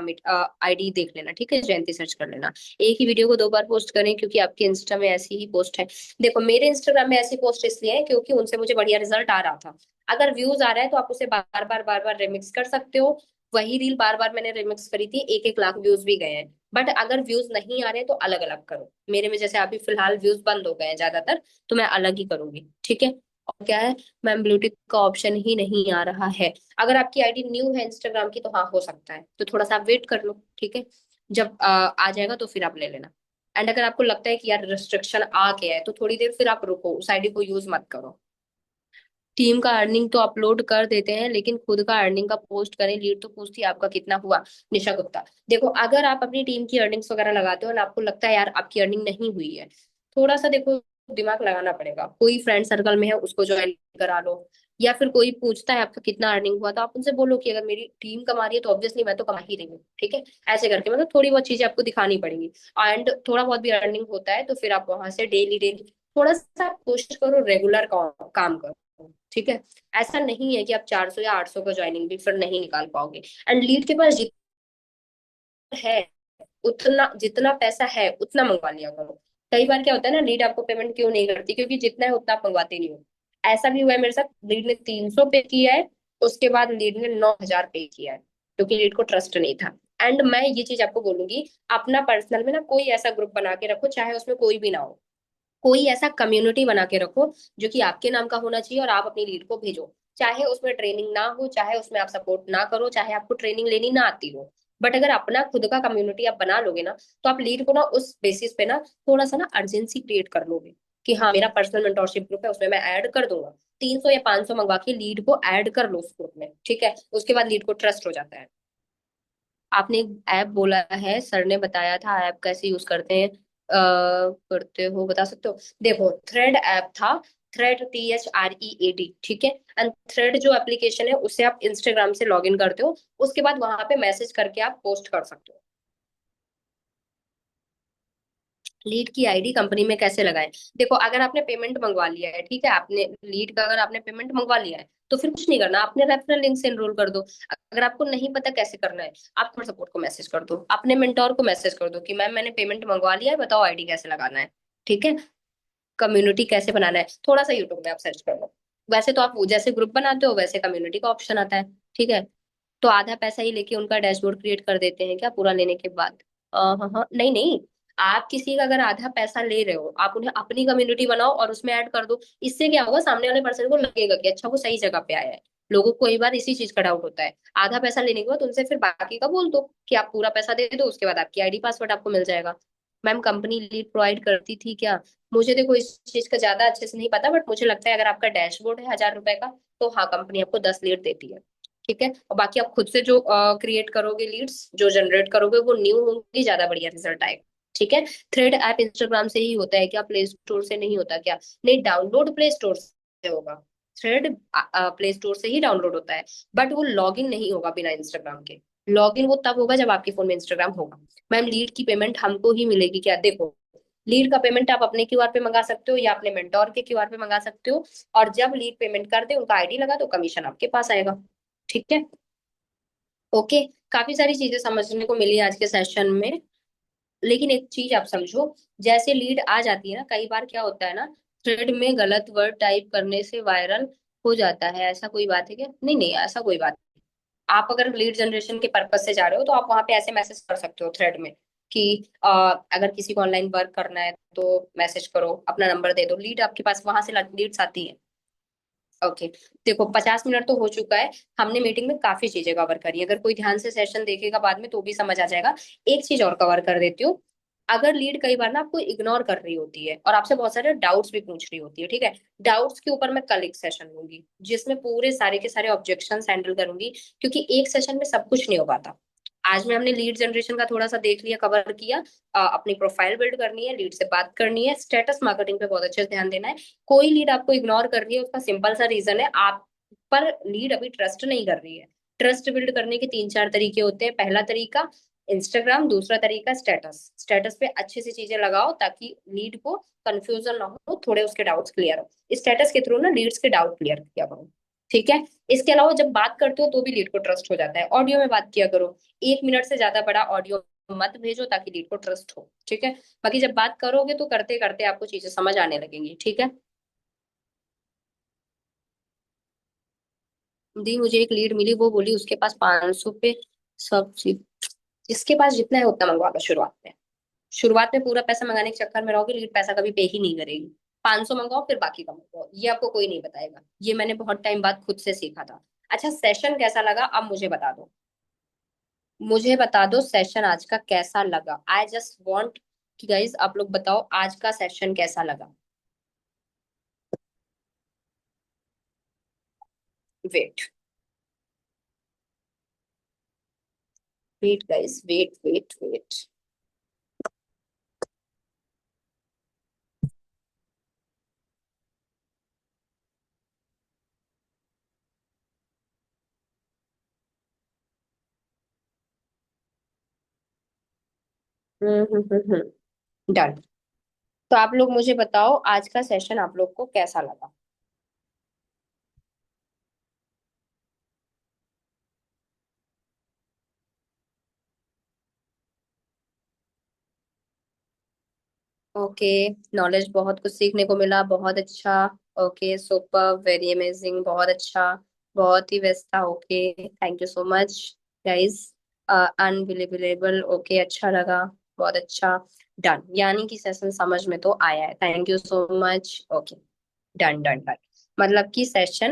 आईडी देख लेना, ठीक है, जयंती सर्च कर लेना। एक ही वीडियो को 2 बार पोस्ट करें, क्योंकि आपके इंस्टा में ऐसी ही पोस्ट है। देखो मेरे इंस्टाग्राम में ऐसी पोस्ट इसलिए है क्योंकि उनसे मुझे बढ़िया रिजल्ट आ रहा था। अगर व्यूज आ रहा है तो आप उसे बार बार रिमिक्स कर सकते हो। वही रील बार बार मैंने रिमिक्स करी थी, 1 1 लाख व्यूज भी गए हैं। बट अगर व्यूज नहीं आ रहे तो अलग अलग करो। मेरे में जैसे अभी फिलहाल व्यूज बंद हो गए हैं ज्यादातर, तो मैं अलग ही करूंगी, ठीक है। और क्या है, मैम ब्लूटिक का ऑप्शन ही नहीं आ रहा है। अगर आपकी आईडी न्यू है इंस्टाग्राम की तो हाँ हो सकता है, तो थोड़ा सा आप वेट कर लो, ठीक है। जब आ जाएगा तो फिर आप ले लेना। एंड अगर आपको लगता है कि यार रिस्ट्रिक्शन आ गया है तो थोड़ी देर फिर आप रुको, उस आईडी को यूज मत करो। टीम का अर्निंग तो अपलोड कर देते हैं, लेकिन खुद का अर्निंग का पोस्ट करें, लीड तो पूछती है आपका कितना हुआ। निशा गुप्ता, देखो अगर आप अपनी टीम की अर्निंग्स वगैरह लगाते हो और आपको लगता है यार आपकी अर्निंग नहीं हुई है, थोड़ा सा देखो दिमाग लगाना पड़ेगा। कोई फ्रेंड सर्कल में है उसको ज्वाइन करा लो, या फिर कोई पूछता है आपका कितना अर्निंग हुआ तो आप उनसे बोलो कि अगर मेरी टीम कमा रही है तो ऑब्वियसली मैं तो कमा ही रही हूँ, ठीक है। ऐसे करके मतलब थोड़ी बहुत चीजें आपको दिखानी पड़ेंगी। एंड थोड़ा बहुत भी अर्निंग होता है तो फिर आप वहां से डेली डेली थोड़ा सा कोशिश करो, रेगुलर काम करो, ठीक है। ऐसा नहीं है कि आप 400 या 800 का ज्वाइनिंग भी फिर नहीं निकाल पाओगे। एंड लीड के पास है, उतना जितना पैसा है उतना मंगवा लिया करो। कई बार क्या होता है ना, लीड आपको पेमेंट क्यों नहीं करती, क्योंकि जितना है उतना आप मंगवाते नहीं हो। ऐसा भी हुआ है मेरे साथ, लीड ने 300 पे किया है, उसके बाद लीड ने 9000 पे किया है, क्योंकि लीड को ट्रस्ट नहीं था। एंड मैं ये चीज आपको बोलूंगी, अपना पर्सनल में ना कोई ऐसा ग्रुप बना के रखो, चाहे उसमें कोई भी ना हो, कोई ऐसा कम्युनिटी बना के रखो जो कि आपके नाम का होना चाहिए, और आप अपनी लीड को भेजो। चाहे उसमें ट्रेनिंग ना हो, चाहे उसमें आप सपोर्ट ना करो, चाहे आपको ट्रेनिंग लेनी ना आती हो, बट अगर अपना खुद का कम्युनिटी आप बना लोगे ना, तो आप लीड को ना उस बेसिस पे ना थोड़ा सा ना अर्जेंसी क्रिएट कर लोगे कि हाँ मेरा पर्सनल मेंटोरशिप ग्रुप है, उसमें मैं ऐड कर दूंगा। 300 या 500 मंगवा के लीड को ऐड कर लो उस ग्रुप में, ठीक है। उसके बाद लीड को ट्रस्ट हो जाता है। आपने एक ऐप बोला है, सर ने बताया था, ऐप कैसे यूज करते हैं? करते हो बता सकते हो? देखो थ्रेड ऐप था, थ्रेड THREAD, ठीक है। एंड थ्रेड जो एप्लीकेशन है उससे आप इंस्टाग्राम से लॉग इन करते हो, उसके बाद वहां पे मैसेज करके आप पोस्ट कर सकते हो। लीड की आईडी कंपनी में कैसे लगाएं? देखो अगर आपने पेमेंट मंगवा लिया है, ठीक है, आपने लीड का अगर आपने पेमेंट मंगवा लिया है तो फिर कुछ नहीं करना, आपने रेफरल लिंक से एनरोल कर दो। अगर आपको नहीं पता कैसे करना है, आप थोड़ा सपोर्ट को मैसेज कर दो, अपने मेंटोर को मैसेज कर दो कि मैम मैंने पेमेंट मंगवा लिया है, बताओ आईडी कैसे लगाना है, ठीक है। कम्युनिटी कैसे बनाना है, थोड़ा सा यूट्यूब में आप सर्च कर लो। वैसे तो आप वो जैसे ग्रुप बनाते हो वैसे कम्युनिटी का ऑप्शन आता है, ठीक है। तो आधा पैसा ही लेके उनका डैशबोर्ड क्रिएट कर देते हैं क्या पूरा लेने के बाद? हाँ हाँ, नहीं नहीं। आप किसी का अगर आधा पैसा ले रहे हो, आप उन्हें अपनी कम्युनिटी बनाओ और उसमें ऐड कर दो। इससे क्या होगा, सामने वाले पर्सन को लगेगा कि अच्छा वो सही जगह पे आया है। लोगों को कई बार इसी चीज का डाउट होता है। आधा पैसा लेने के बाद उनसे फिर बाकी का बोल दो कि आप पूरा पैसा दे दो, उसके बाद आपकी आईडी पासवर्ड आपको मिल जाएगा। मैम कंपनी लीड प्रोवाइड करती थी क्या? मुझे देखो इस चीज का ज्यादा अच्छे से नहीं पता, बट मुझे लगता है अगर आपका डैशबोर्ड है 1000 रुपए का, तो हाँ कंपनी आपको 10 लीड देती है, ठीक है। और बाकी आप खुद से जो क्रिएट करोगे, लीड्स जो जनरेट करोगे वो न्यू होंगी, ज्यादा बढ़िया रिजल्ट आएगा, ठीक है। थ्रेड ऐप इंस्टाग्राम से ही होता है क्या, प्ले स्टोर से नहीं होता क्या? नहीं, डाउनलोड प्ले स्टोर से होगा। थ्रेड प्ले स्टोर से ही डाउनलोड होता है, बट वो लॉगिन नहीं होगा बिना इंस्टाग्राम के। लॉगिन वो तब होगा जब आपके फोन में इंस्टाग्राम होगा। मैम लीड की पेमेंट हमको ही मिलेगी क्या? देखो, लीड का पेमेंट आप अपने क्यूआर पे मंगा सकते हो या अपने मेंटोर के क्यूआर पे मंगा सकते हो। और जब लीड पेमेंट कर दे, उनका आईडी लगा दो, कमीशन आपके पास आएगा। ठीक है। ओके। काफी सारी चीजें समझने को मिली आज के सेशन में। लेकिन एक चीज आप समझो, जैसे लीड आ जाती है ना, कई बार क्या होता है ना, थ्रेड में गलत वर्ड टाइप करने से वायरल हो जाता है। ऐसा कोई बात है क्या? नहीं नहीं, ऐसा कोई बात नहीं। आप अगर लीड जनरेशन के पर्पज से जा रहे हो तो आप वहां पे ऐसे मैसेज कर सकते हो थ्रेड में कि अगर किसी को ऑनलाइन वर्क करना है तो मैसेज करो, अपना नंबर दे दो, लीड आपके पास वहां से लीड्स आती है। ओके। देखो 50 मिनट तो हो चुका है। हमने मीटिंग में काफी चीजें कवर करी, अगर कोई ध्यान से सेशन देखेगा बाद में तो भी समझ आ जाएगा। एक चीज और कवर कर देती हूँ। अगर लीड कई बार ना आपको इग्नोर कर रही होती है और आपसे बहुत सारे डाउट्स भी पूछ रही होती है, ठीक है, डाउट्स के ऊपर मैं कल एक सेशन लूंगी जिसमें पूरे सारे के सारे ऑब्जेक्शन हैंडल करूंगी, क्योंकि एक सेशन में सब कुछ नहीं हो पाता। आज में हमने लीड जनरेशन का थोड़ा सा देख लिया, कवर किया। अपनी प्रोफाइल बिल्ड करनी है, लीड से बात करनी है, स्टेटस मार्केटिंग पे बहुत अच्छे से ध्यान देना है। कोई लीड आपको इग्नोर कर रही है, उसका सिंपल सा रीजन है, आप पर लीड अभी ट्रस्ट नहीं कर रही है। ट्रस्ट बिल्ड करने के तीन चार तरीके होते हैं। पहला तरीका इंस्टाग्राम, दूसरा तरीका स्टेटस। स्टेटस पे अच्छी सी चीजें लगाओ ताकि लीड को कंफ्यूजन ना हो, थोड़े उसके डाउट्स क्लियर हो। स्टेटस के थ्रू ना लीड्स के डाउट क्लियर किया करो। ठीक है। इसके अलावा जब बात करते हो तो भी लीड को ट्रस्ट हो जाता है, ऑडियो में बात किया करो। 1 मिनट से ज्यादा बड़ा ऑडियो मत भेजो ताकि लीड को ट्रस्ट हो। ठीक है। बाकी जब बात करोगे तो करते करते आपको चीजें समझ आने लगेंगी। ठीक है। दी मुझे एक लीड मिली, वो बोली उसके पास 500 पे सब चीज, जिसके पास जितना है उतना मंगवा लो शुरुआत में। शुरुआत में पूरा पैसा मंगाने के चक्कर में रहोगे, लीड पैसा कभी पे ही नहीं करेगी। 500 मंगाओ फिर बाकी का मंगवाओ, ये आपको कोई नहीं बताएगा। ये मैंने बहुत टाइम बाद खुद से सीखा था। अच्छा, सेशन कैसा लगा अब मुझे बता दो। मुझे बता दो सेशन आज का कैसा लगा। आई जस्ट वॉन्ट कि गाइज आप लोग बताओ आज का सेशन कैसा लगा। Wait, wait guys, wait wait wait. Done. तो आप लोग मुझे बताओ आज का सेशन आप लोग को कैसा लगा। ओके। नॉलेज बहुत कुछ सीखने को मिला, बहुत अच्छा। ओके, सुपर, वेरी अमेजिंग, बहुत अच्छा, बहुत ही बेस्ट था। Okay, thank you so much guys. Unbelievable. Okay, अच्छा लगा, बहुत अच्छा। डन, यानी कि सेशन समझ में तो आया है। Thank you so much. Okay, done done done. मतलब कि सेशन